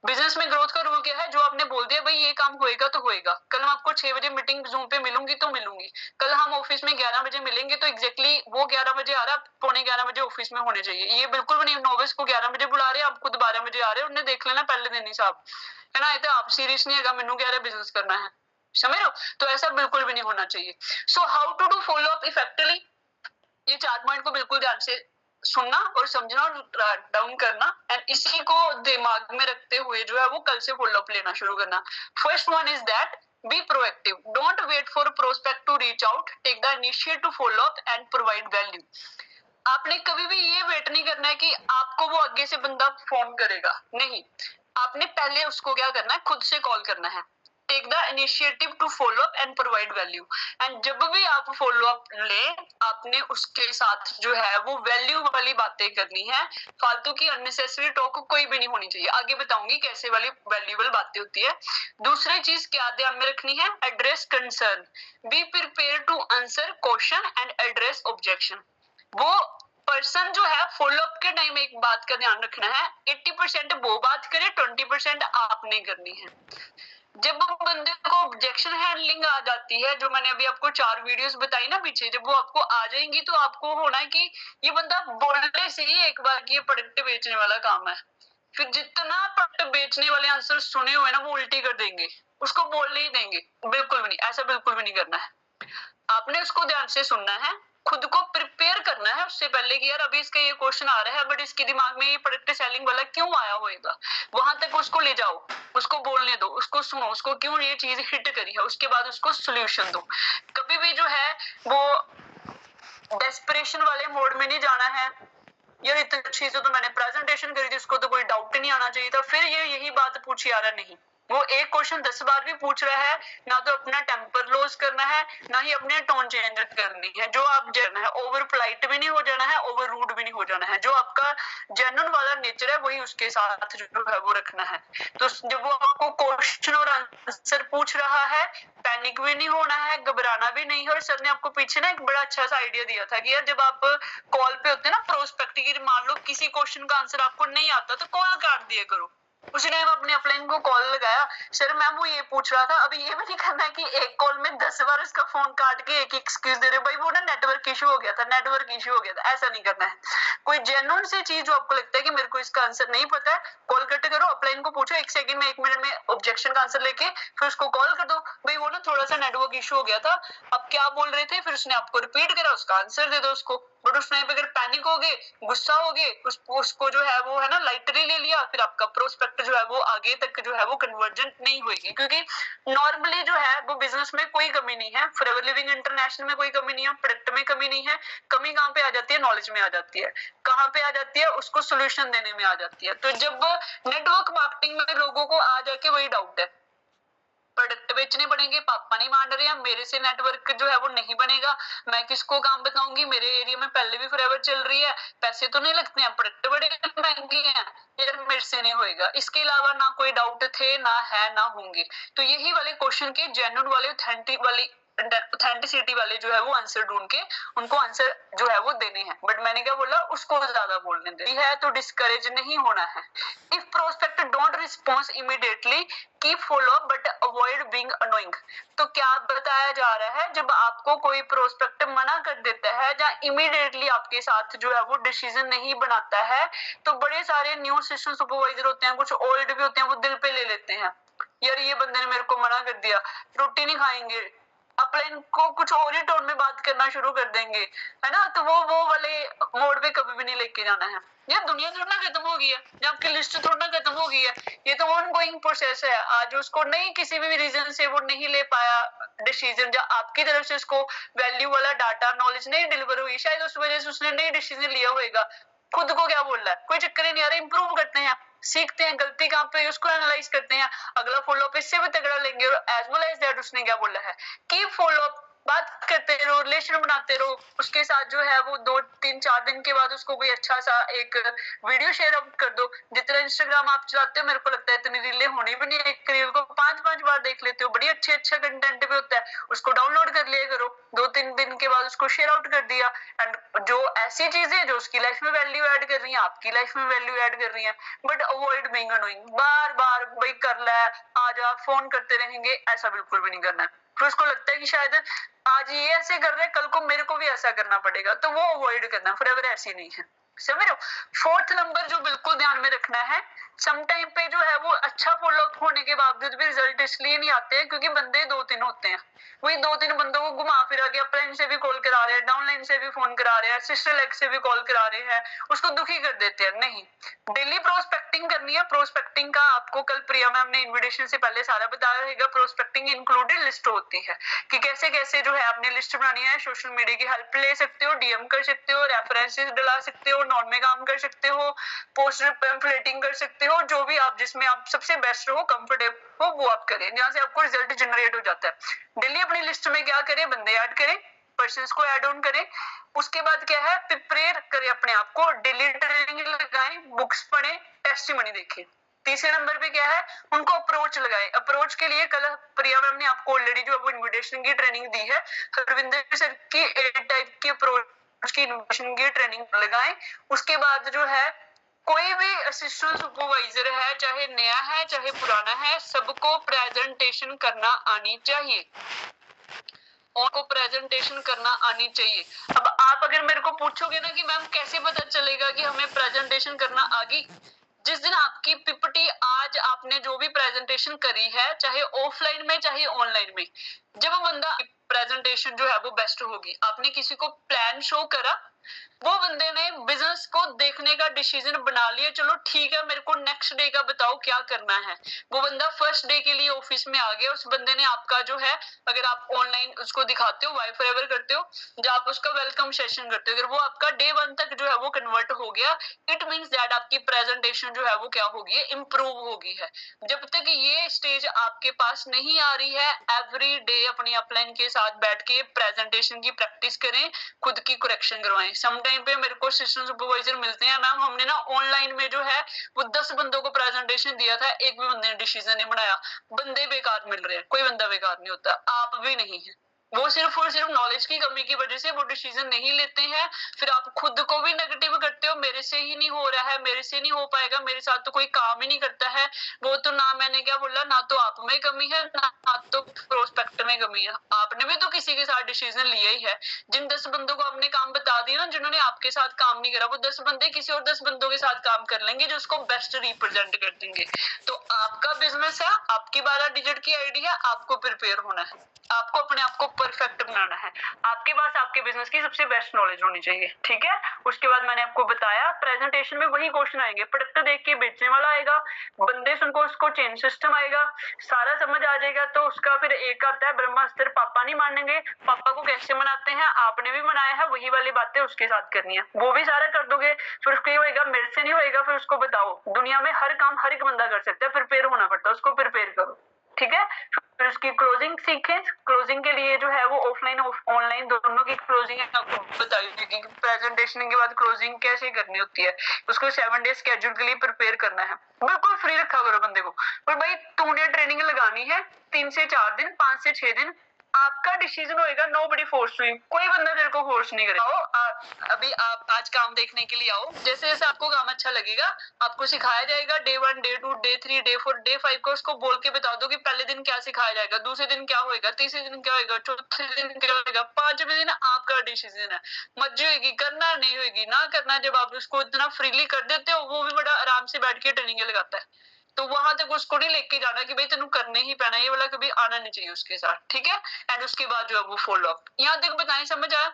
बिजनेस में ग्रोथ का रूल क्या है? जो आपने बोल दिया भाई ये काम होएगा तो होएगा। कल मैं आपको 6 बजे मीटिंग जूम पे मिलूंगी तो मिलूंगी, कल हम ऑफिस में 11 बजे मिलेंगे तो एग्जैक्टली वो 11 बजे आ रहा है, पौने 11 बजे ऑफिस में होने चाहिए। ये बिल्कुल भी नहीं 9 बजे को 11 बजे बुला रहे हैं, आप खुद 12 बजे आ रहे हो, उन्हें देख लेना पहले दिन ही साहब, है ना? ये तो आप सीरियस नहीं है, मैनू कह रहे बिजनेस करना है, समझ रहे हो? तो ऐसा बिल्कुल भी नहीं होना चाहिए। So how to do follow up effectively, ये 4 पॉइंट को बिल्कुल ध्यान से सुनना और समझना और डाउन करना, एंड इसी को दिमाग में रखते हुए जो है वो कल से फॉलो अप लेना शुरू करना। First one is that Be proactive. Don't wait for prospect to reach out. Take the initiative to follow up and provide value. आपने कभी भी ये वेट नहीं करना है कि आपको वो आगे से बंदा फोन करेगा, नहीं, आपने पहले उसको क्या करना है, खुद से कॉल करना है। Take the initiative to follow up and provide value. And जब भी आप फॉलो अप ले, आपने उसके साथ जो है वो वैल्यू वाली बातें करनी है। फालतू की अननेसेसरी टॉक कोई भी नहीं होनी चाहिए। आगे बताऊंगी कैसे वाली वैल्यूएबल बातें होती है। दूसरी चीज क्या ध्यान में रखनी है, address concern. Be prepare to answer question and address objection. वो पर्सन जो है फॉलो अप के टाइम एक बात का ध्यान रखना है, 80% वो बात करे, 20% आपने करनी है। जब बंदे को ऑब्जेक्शन हैंडलिंग आ जाती है, जो मैंने अभी आपको 4 वीडियोस बताई ना पीछे, जब वो आपको आ जाएंगी तो आपको होना है कि ये बंदा बोलने से ही एक बार की ये प्रोडक्ट बेचने वाला काम है। फिर जितना प्रोडक्ट बेचने वाले आंसर सुने हुए ना वो उल्टी कर देंगे, उसको बोलने ही देंगे। बिल्कुल भी नहीं, ऐसा बिल्कुल भी नहीं करना है। आपने उसको ध्यान से सुनना है, खुद को प्रिपेयर करना है उससे पहले कि यार अभी इसका ये क्वेश्चन आ रहा है, बट इसके दिमाग में ये प्रोडक्ट सेलिंग वाला क्यों आया होगा, वहां तक उसको ले जाओ, उसको बोलने दो, उसको सुनो, उसको क्यों ये चीज हिट करी है, उसके बाद उसको सोल्यूशन दो। कभी भी जो है वो डेस्परेशन वाले मोड में नहीं जाना है, यार इतनी चीजें तो मैंने प्रेजेंटेशन करी थी, उसको तो कोई डाउट नहीं आना चाहिए था, फिर ये यही बात पूछी आ रहा, नहीं। वो एक क्वेश्चन 10 बार भी पूछ रहा है, ना तो अपना टेम्पर लॉस करना है, ना ही अपने टोन चेंज करनी है। जो आप जाना है, ओवर पोलाइट भी नहीं हो जाना है, ओवर रूड भी नहीं हो जाना है। जो आपका जेन्युइन वाला नेचर है वही उसके साथ जो है वो रखना है। तो जब वो आपको क्वेश्चन और आंसर पूछ रहा है, पैनिक भी नहीं होना है, घबराना भी नहीं है। और सर ने आपको पीछे ना एक बड़ा अच्छा सा आइडिया दिया था कि यार जब आप कॉल पे होते हैं ना प्रोस्पेक्ट की, मान लो किसी क्वेश्चन का आंसर आपको नहीं आता तो कॉल काट दिया करो। उसी टाइम अपने अपलाइन को कॉल लगाया, सर मैम वो ये पूछ रहा था। अभी ये भी नहीं करना है कि एक कॉल में 10 बार उसका फोन काट के एक एक्सक्यूज दे रहे, भाई वो ना नेटवर्क इशू हो गया था, नेटवर्क इशू हो गया था। ऐसा नहीं करना है। कोई जेन्युइन सी चीज जो आपको लगता है कि मेरे को इसका आंसर नहीं पता है, कॉल कट करो, अपलाइन को पूछो 1 सेकंड में, 1 मिनट में ऑब्जेक्शन का आंसर लेके फिर उसको कॉल कर दो, भाई वो ना थोड़ा सा नेटवर्क इशू हो गया था, अब क्या बोल रहे थे, फिर उसने आपको रिपीट करा, उसका आंसर दे दो उसको। बट उस टाइम पे अगर पैनिक हो गए, गुस्सा हो गए, उसको जो है वो है ना लाइटली ले लिया, फिर आपका प्रोस्पेक्ट जो है वो आगे तक जो है वो कन्वर्जेंट नहीं होगी। क्योंकि नॉर्मली जो है वो बिजनेस में कोई कमी नहीं है, फॉरएवर लिविंग इंटरनेशनल में कोई कमी नहीं है, प्रोडक्ट में कमी नहीं है। कमी कहाँ पे आ जाती है, नॉलेज में आ जाती है। कहाँ पे आ जाती है, उसको सोल्यूशन देने में आ जाती है। तो जब नेटवर्क मार्केटिंग में लोगों को आ जाके वही डाउट है, प्रोडक्ट बेचने पड़ेंगे, पापा नहीं मान रहे हैं, मेरे से नेटवर्क जो है वो नहीं बनेगा, मैं किसको काम बताऊंगी, मेरे एरिया में पहले भी फॉरएवर चल रही है, पैसे तो नहीं लगते हैं, प्रोडक्ट बड़े महंगे हैं, यार मेरे से नहीं होएगा। इसके अलावा ना कोई डाउट थे, ना है, ना होंगे। तो यही वाले क्वेश्चन के जेन्युइन वाले ऑथेंटिसिटी वाले जो है वो आंसर ढूंढ के उनको आंसर जो है वो देने हैं। बट मैंने क्या बोला, उसको ज्यादा बोलने दे है तो डिस्करेज नहीं होना है। If prospect don't response immediately, keep follow up but avoid being annoying. तो क्या बताया जा रहा है, जब आपको कोई प्रोस्पेक्ट मना कर देता है या इमीडिएटली आपके साथ जो है वो डिसीजन नहीं बनाता है, तो बड़े सारे न्यू असिस्टेंट सुपरवाइजर होते हैं, कुछ ओल्ड भी होते हैं, वो दिल पे ले लेते हैं, यार ये बंदे ने मेरे को मना कर दिया, रोटी नहीं खाएंगे, अपलाइन को कुछ और ही टोन में बात करना शुरू कर देंगे, है ना। तो वो वाले मोड पे कभी भी नहीं लेके जाना है। ये दुनिया थोड़ा खत्म हो गई है, या आपकी लिस्ट थोड़ा खत्म हो गई है, ये तो ऑन गोइंग प्रोसेस है। आज उसको नहीं, किसी भी रीजन से वो नहीं ले पाया डिसीजन, या आपकी तरफ से उसको वैल्यू वाला डाटा नॉलेज नहीं डिलीवर हुई, शायद उस वजह से उसने नहीं डिसीजन लिया होगा। खुद को क्या बोल रहा है, कोई चक्कर ही नहीं आ रहा, इंप्रूव करते हैं, सीखते हैं गलती कहाँ पे, उसको एनालाइज करते हैं, अगला फॉलो अप इससे भी तगड़ा लेंगे। और एज वेल एज दैट उसने क्या बोला है, कीप फॉलो अप, बात करते रहो, रिलेशन बनाते रहो उसके साथ। जो है वो 2-3-4 दिन के बाद उसको कोई अच्छा सा एक वीडियो शेयर आउट कर दो। जितना इंस्टाग्राम आप चलाते हो, मेरे को लगता है इतनी रीलें होनी भी नहीं, एक रील को 5-5 बार देख लेते हो, बड़ी अच्छा कंटेंट भी होता है, उसको डाउनलोड कर लिया करो, 2-3 दिन के बाद उसको शेयर आउट कर दिया। एंड जो ऐसी चीजें जो उसकी लाइफ में वैल्यू ऐड कर रही है, आपकी लाइफ में वैल्यू ऐड कर रही है, बट अवॉइड बीइंग अनोइंग। बार बार भाई कर ले, आजा, फोन करते रहेंगे, ऐसा बिल्कुल भी नहीं करना है। फिर उसको लगता है कि शायद आज ये ऐसे कर रहे हैं, कल को मेरे को भी ऐसा करना पड़ेगा, तो वो अवॉइड करना। फॉरएवर ऐसी नहीं है। समझ रहे हो। फोर्थ नंबर जो बिल्कुल ध्यान में रखना है, सम टाइम पे जो है वो अच्छा फॉलो अप होने के बावजूद भी रिजल्ट इसलिए नहीं आते हैं क्योंकि बंदे 2-3 होते हैं, वही 2-3 बंदों को घुमा फिरा के अपलाइन से भी कॉल करा रहे हैं, डाउनलाइन से भी फोन करा रहे हैं, सिस्टर लेग से भी कॉल करा रहे हैं, उसको दुखी कर देते हैं। नहीं, डेली प्रोस्पेक्टिंग करनी है। प्रोस्पेक्टिंग का आपको कल प्रिया मैम ने इन्विटेशन से पहले सारा बताया रहेगा। प्रोस्पेक्टिंग इंक्लूडेड लिस्ट होती है कि कैसे कैसे जो है आपने लिस्ट बनानी है, सोशल मीडिया की हेल्प ले सकते हो, डीएम कर सकते हो, रेफरेंसेस डला सकते हो, नॉन में काम कर सकते हो, पोस्टर पैम्फलेटिंग कर सकते हो, जो भी आप जिसमें आप सबसे बेस्ट हो, कंफर्टेबल हो, वो आप करें, जहां से आपको रिजल्ट जनरेट हो जाता है। डेली अपनी लिस्ट में क्या करें, बंदे ऐड करें, पर्सन्स को ऐड ऑन करें। उसके बाद क्या है, प्रिपेयर करें अपने आप को, डेली ट्रेनिंग लगाएं, बुक्स पढ़ें, टेस्टिमनी देखें। तीसरे नंबर पे क्या है, उनको अप्रोच लगाएं। अप्रोच के लिए कल प्रिया मैम ने आपको ऑलरेडी जो है इन्विटेशन की ट्रेनिंग दी है, हरविंदर सर की 8 टाइप की अप्रोच की इन्विटेशन की ट्रेनिंग लगाएं। उसके बाद जो है कोई भी असिस्टेंट सुपरवाइजर है, चाहे नया है चाहे पुराना है, सबको प्रेजेंटेशन करना आनी चाहिए, उनको प्रेजेंटेशन करना आनी चाहिए। अब आप अगर मेरे को पूछोगे ना कि मैम कैसे पता चलेगा कि हमें प्रेजेंटेशन करना आ गई, जिस दिन आपकी पीपीटी आज आपने जो भी प्रेजेंटेशन करी है, चाहे ऑफलाइन में चाहे ऑनलाइन में, जब बंदा प्रेजेंटेशन जो है वो बेस्ट होगी, आपने किसी को प्लान शो करा, वो बंदे ने बिजनेस को देखने का डिसीजन बना लिया, चलो ठीक है मेरे को नेक्स्ट डे का बताओ क्या करना है, वो बंदा फर्स्ट डे के लिए ऑफिस में आ गया, उस बंदे ने आपका जो है, अगर आप ऑनलाइन उसको दिखाते हो, वाई फॉरएवर करते हो, जब आप उसका वेलकम सेशन करते हो, अगर वो आपका डे 1 तक जो है वो कन्वर्ट हो गया, इट मींस दैट आपकी प्रेजेंटेशन जो है वो क्या होगी, इंप्रूव होगी है। जब तक ये स्टेज आपके पास नहीं आ रही है, एवरी डे अपनी अपलाइन के साथ बैठ के प्रेजेंटेशन की प्रैक्टिस करें, खुद की करेक्शन करवाएं। सम टाइम पे मेरे को असिस्टेंट सुपरवाइजर मिलते हैं, मैम हमने ना ऑनलाइन में जो है वो 10 बंदों को प्रेजेंटेशन दिया था, एक भी बंदे ने डिसीजन नहीं बनाया, बंदे बेकार मिल रहे हैं, कोई बंदा बेकार नहीं होता, आप भी नहीं है, वो सिर्फ और सिर्फ नॉलेज की कमी की वजह से वो डिसीजन नहीं लेते हैं, फिर आप खुद को भी नेगेटिव करते हो, मेरे से ही नहीं हो रहा है, मेरे से नहीं हो पाएगा, मेरे साथ तो कोई काम ही नहीं करता है, वो तो ना मैंने क्या बोला, ना तो आप में कमी है, ना तो प्रोस्पेक्ट में कमी है, आपने भी तो किसी के साथ डिसीजन लिया ही है। जिन 10 बंदों को आपने काम बता दिया ना, जिन्होंने आपके साथ काम नहीं करा, वो 10 बंदे किसी और 10 बंदों के साथ काम कर लेंगे जो उसको बेस्ट रिप्रेजेंट कर देंगे। तो आपका बिजनेस है, आपकी 12 डिजिट की आईडी है, आपको प्रिपेयर होना है, आपको अपने आप को परफेक्ट बनाना है, आपके पास आपके बिजनेस की सबसे बेस्ट नॉलेज होनी चाहिए, ठीक है। उसके बाद मैंने आपको बताया प्रेजेंटेशन में वही क्वेश्चन आएंगे, प्रोडक्ट देख के बेचने वाला आएगा, बंदे सुनको उसको चेंज सिस्टम आएगा, सारा समझ आ जाएगा, तो उसका फिर एक आता है ब्रह्मास्त्र, पापा नहीं मानेंगे, पापा को कैसे मनाते हैं, आपने भी मनाया है, वही वाली बातें उसके साथ करनी है, वो भी सारा कर दोगे, फिर उसको ये होगा मेरे से नहीं होगा, फिर उसको बताओ दुनिया में हर काम हर एक बंदा कर सकता है, प्रिपेयर होना पड़ता है, उसको प्रिपेयर करो, ठीक है। फिर उसकी क्लोजिंग सीखें, क्लोजिंग के लिए जो है वो ऑफलाइन ऑनलाइन दोनों की क्लोजिंग आपको बताई जाएगी, प्रेजेंटेशन के बाद क्लोजिंग कैसे करनी होती है, उसको 7 डे स्केड्यूल के लिए प्रिपेयर करना है, बिल्कुल फ्री रखा करो बंदे को, पर भाई तूने ट्रेनिंग लगानी है 3 से 4 दिन, 5 से 6 दिन, आपका डिसीजन होएगा, नो बडी फोर्स यू, कोई बंदा तेरे को फोर्स नहीं करेगा। अभी आप आज काम देखने के लिए आओ, जैसे जैसे आपको काम अच्छा लगेगा, आपको सिखाया जाएगा, day 1 day 2 day 3 day 4 day 5 को उसको बोल के बता दो कि पहले दिन क्या सिखाया जाएगा, दूसरे दिन क्या होएगा, तीसरे दिन क्या होएगा, चौथे दिन क्या होएगा, 5वें दिन आपका डिसीजन है, मर्जी होगी करना नहीं होगी ना करना, जब आप उसको इतना फ्रीली कर देते हो, वो भी बड़ा आराम से बैठ के ट्रेनिंग लगाता है, तो वहां तक उसको नहीं लेके जाना कि भाई तेन करने ही पैना, ये वाला कभी आना नहीं चाहिए उसके साथ, ठीक है। एंड उसके बाद जो है वो फॉलो अप, यहाँ तक बताएं, समझ आया,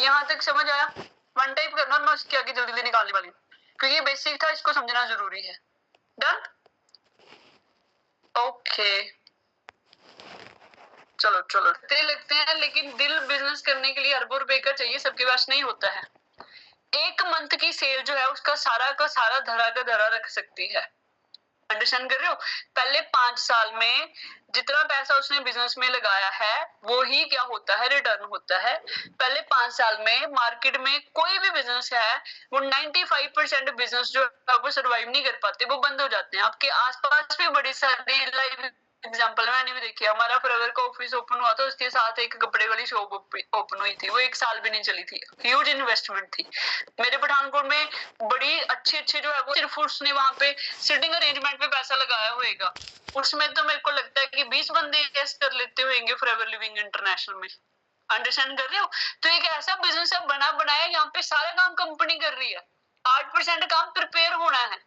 यहाँ तक समझ आया, 1 टाइप करना, मैं उसके आगे जल्दी निकालने वाली हूँ, क्योंकि ये बेसिक था, इसको समझना जरूरी है। डन, ओके, चलो चलो लगते हैं, लेकिन दिल बिजनेस करने के लिए अरबों रुपए का चाहिए, सबके पास नहीं होता है। 1 मंथ की सेल जो है उसका सारा का सारा धरा का धरा रख सकती है, अंडरस्टैंड कर रहे हो। पहले 5 साल में जितना पैसा उसने बिजनेस में लगाया है, वो ही क्या होता है, रिटर्न होता है। पहले 5 साल में मार्केट में कोई भी बिजनेस है, वो 95% बिजनेस जो है वो सर्वाइव नहीं कर पाते, वो बंद हो जाते हैं। आपके आसपास भी बड़ी सारी लाइव एग्जाम्पल मैंने भी देखी, हमारा फॉरएवर का ऑफिस ओपन हुआ था, उसके साथ एक कपड़े वाली शॉप ओपन हुई थी, वो 1 साल भी नहीं चली थी, ह्यूज इन्वेस्टमेंट थी। मेरे पठानकोट में बड़ी अच्छे जो है वो सिर्फ उसने वहां पे सिटिंग अरेंजमेंट पे पैसा लगाया होगा, उसमें तो मेरे को लगता है कि 20 बंदे इन्वेस्ट कर लेते होंगे फॉरएवर लिविंग इंटरनेशनल में, अंडरस्टैंड कर रहे हो? तो एक ऐसा बिजनेस है बना बनाया, यहाँ पे सारा काम कंपनी कर रही है, 8% काम प्रिपेयर होना है,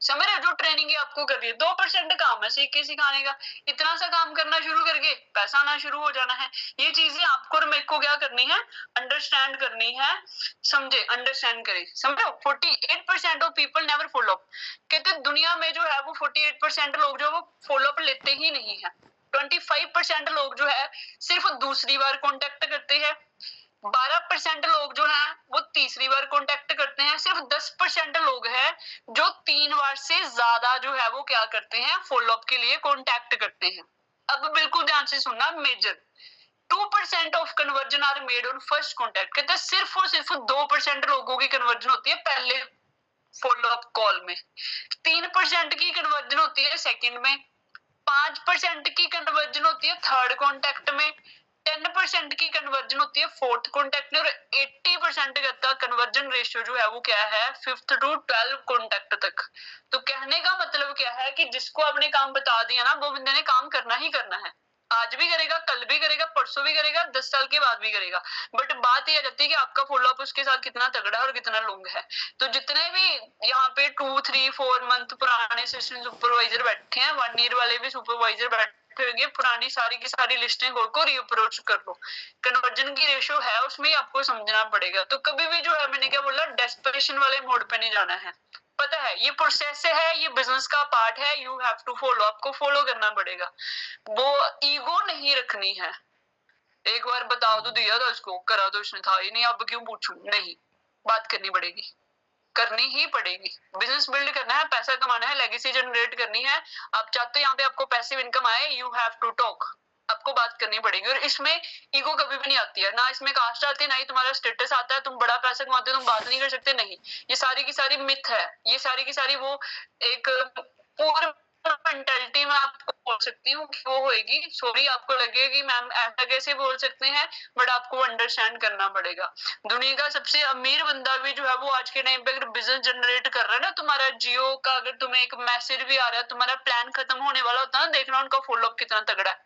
समझ रहे हो? जो ट्रेनिंग है आपको कर रही है, 2% काम है सीख के सिखाने का। इतना सा काम करना शुरू करके पैसा आना शुरू हो जाना है। ये चीजें आपको और मेरे को क्या करनी है, अंडरस्टैंड करनी है, समझे? अंडरस्टैंड करें, समझो। 48% of people never follow up, कहते दुनिया में जो है वो 48% लोग जो वो फॉलो अप लेते ही नहीं है। 25% लोग जो है सिर्फ दूसरी बार कॉन्टेक्ट करते हैं, 12% लोग जो है वो तीसरी बार कॉन्टेक्ट करते हैं, सिर्फ 10% लोग हैं जो 3 बार से ज्यादा जो है वो क्या करते हैं, फॉलोअप के लिए कॉन्टेक्ट करते हैं। अब बिल्कुल ध्यान से सुनना, major 2% of conversion are made on first contact, कहते हैं सिर्फ और सिर्फ 2% लोगों की कन्वर्जन होती है पहले फॉलोअप कॉल में, 3% की कन्वर्जन होती है सेकंड में, 5% की कन्वर्जन होती है थर्ड कॉन्टेक्ट में, 10% की कन्वर्जन होती है फोर्थ कॉन्टेक्ट में, और 80% का कन्वर्जन रेशियो जो है वो क्या है, 5th to 12 कॉन्टेक्ट तक। तो कहने का मतलब क्या है कि जिसको आपने काम बता दिया ना, वो बंदे ने काम करना ही करना है, आज भी करेगा, कल भी करेगा, परसों भी करेगा, 10 साल के बाद भी करेगा। बट बात यह जाती है कि आपका फॉलोअप उसके साथ कितना तगड़ा है और कितना लॉन्ग है। तो जितने भी यहाँ पे 2-3-4 मंथ पुराने असिस्टेंट सुपरवाइजर बैठे हैं, 1 ईयर वाले भी सुपरवाइजर बैठे होंगे, पुरानी सारी की सारी लिस्टें को रीअप्रोच कर लो। कन्वर्जन की रेशियो है उसमें आपको समझना पड़ेगा। तो कभी भी जो है, मैंने क्या बोला, डेस्परेशन वाले मोड पे नहीं जाना है। पता है ये प्रोसेस है, ये बिजनेस का पार्ट है, यू हैव टू फॉलो, आपको फॉलो करना पड़ेगा। वो ईगो नहीं रखनी है, एक बार बता तो दिया था उसको, करा तो उसने था ही नहीं, अब क्यों पूछूं, नहीं, बात करनी पड़ेगी, करनी ही पड़ेगी। बिजनेस बिल्ड करना है, पैसा कमाना है, लेगेसी जनरेट करनी है। आप चाहते हो यहाँ पे आपको पैसिव इनकम आए, यू हैव टू टॉक, आपको बात करनी पड़ेगी। और इसमें ईगो कभी भी नहीं आती है, ना इसमें कास्ट आती है, ना ही तुम्हारा स्टेटस आता है, तुम बड़ा पैसा कमाते हो तुम बात नहीं कर सकते, नहीं, ये सारी की सारी मिथ है, ये सारी की सारी वो एक पूर्ण मेंटालिटी में आपको बोल सकती हूँ कि वो होएगी। सॉरी, आपको लगेगा कि मैम ऐसा कैसे बोल सकते हैं, बट आपको अंडरस्टैंड करना पड़ेगा। दुनिया का सबसे अमीर बंदा भी जो है वो आज के टाइम पे अगर बिजनेस जनरेट कर रहा है ना, तुम्हारा जियो का अगर तुम्हें एक मैसेज भी आ रहा है, तुम्हारा प्लान खत्म होने वाला होता है ना, देखना उनका फॉलोअप कितना तगड़ा है।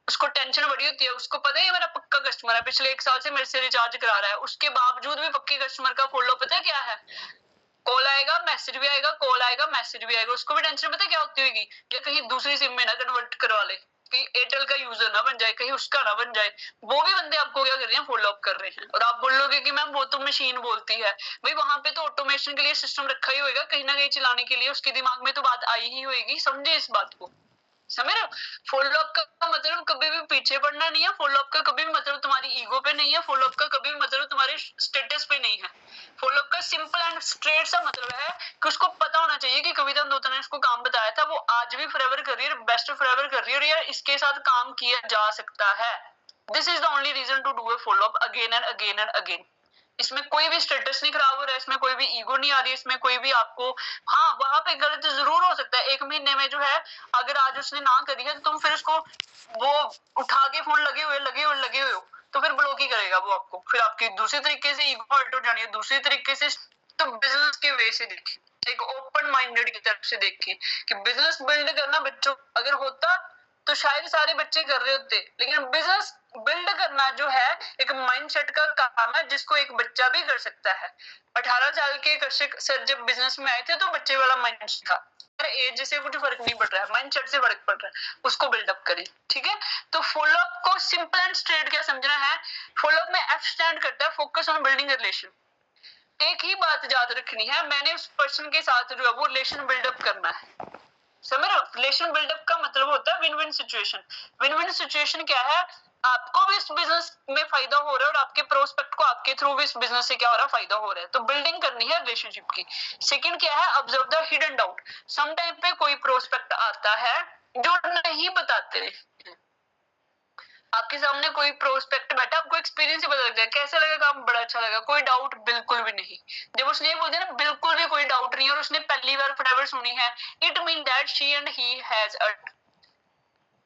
उसको टेंशन बड़ी होती है, उसको पता है मेरा पक्का कस्टमर है, पिछले 1 साल से मेरे से रिचार्ज करा रहा है, उसके बावजूद भी पक्के कस्टमर का फॉलोअप पता है क्या है, कॉल आएगा, मैसेज भी आएगा, कॉल आएगा, मैसेज भी आएगा। उसको भी टेंशन पता है क्या होती होगी, या कहीं दूसरी सिम में ना कन्वर्ट करवा ले, कि एयरटेल का यूजर ना बन जाए, कहीं उसका ना बन जाए। वो भी बंदे आपको क्या कर रहे हैं, फॉलो अप कर रहे हैं। और आप बोलोगे कि मैम वो तो मशीन बोलती है, भाई वहां पे तो ऑटोमेशन के लिए सिस्टम रखा ही होगा, कहीं ना कहीं चलाने के लिए उसके दिमाग में तो बात आई ही होगी, समझे इस बात को, समझ रहे हो? फॉलोअप का मतलब कभी भी पीछे पड़ना नहीं है, फॉलोअप का कभी भी मतलब तुम्हारी ईगो पे नहीं है, फॉलोअप का कभी भी मतलब तुम्हारे स्टेटस पे नहीं है। फॉलोअप का सिंपल एंड स्ट्रेट सा मतलब है कि उसको पता होना चाहिए कि कविता दत्ता ने उसको काम बताया था, वो आज भी फॉरएवर कर रही है, बेस्ट फॉरएवर कर रही है, और यार इसके साथ काम किया जा सकता है। This is the only reason to do a follow up again and again and again. इसमें कोई भी स्टेटस नहीं खराब हो रहा है, इसमें कोई भी ईगो नहीं आ रही है, इसमें कोई भी आपको, हाँ वहां पे गलत जरूर हो सकता है, 1 महीने में जो है अगर आज उसने ना करी है तो तुम फिर उसको वो उठा के फोन लगे हुए हो तो फिर ब्लॉक ही करेगा वो आपको, फिर आपकी दूसरी तरीके से ईगो हर्ट हो जानी है, दूसरी तरीके से। तो बिजनेस के वे से देखिए, एक ओपन माइंडेड की तरफ से देखिए कि बिजनेस बिल्ड करना बच्चों अगर होता तो शायद सारे बच्चे कर रहे होते, लेकिन बिजनेस बिल्ड करना जो है एक माइंडसेट का काम है जिसको एक बच्चा भी कर सकता है। 18 साल के कश्यप सर जब बिजनेस में आए थे तो बच्चे वाला माइंडसेट था, एज से कुछ फर्क नहीं पड़ रहा है, माइंडसेट से फर्क पड़ रहा है, उसको बिल्डअप करें, ठीक है? तो फॉलोअप को सिंपल एंड स्ट्रेट क्या समझना है, फॉलोअप में एफ स्टैंड करता है फोकस ऑन बिल्डिंग रिलेशन। एक ही बात याद रखनी है, मैंने उस पर्सन के साथ जो है वो रिलेशन बिल्डअप करना है, समझ रहे हो? रिलेशन बिल्डअप का मतलब होता है win win situation. Win win situation क्या है, आपको भी इस बिजनेस में फायदा हो रहा है और आपके प्रोस्पेक्ट को आपके थ्रू भी इस बिजनेस से क्या हो रहा है, फायदा हो रहा है, तो बिल्डिंग करनी है रिलेशनशिप की। सेकंड क्या है, observe the hidden doubt. Some time पे कोई प्रोस्पेक्ट आता है जो नहीं बताते, आपके सामने कोई प्रोस्पेक्ट बैठा, आपको एक्सपीरियंस ही पता लग जाए कैसे लगा काम, बड़ा अच्छा लगा, कोई डाउट बिल्कुल भी नहीं। जब उसने ये बोल दिया ना बिल्कुल भी कोई डाउट नहीं और उसने पहली बार फटाफट सुनी है, it mean that she and he has a,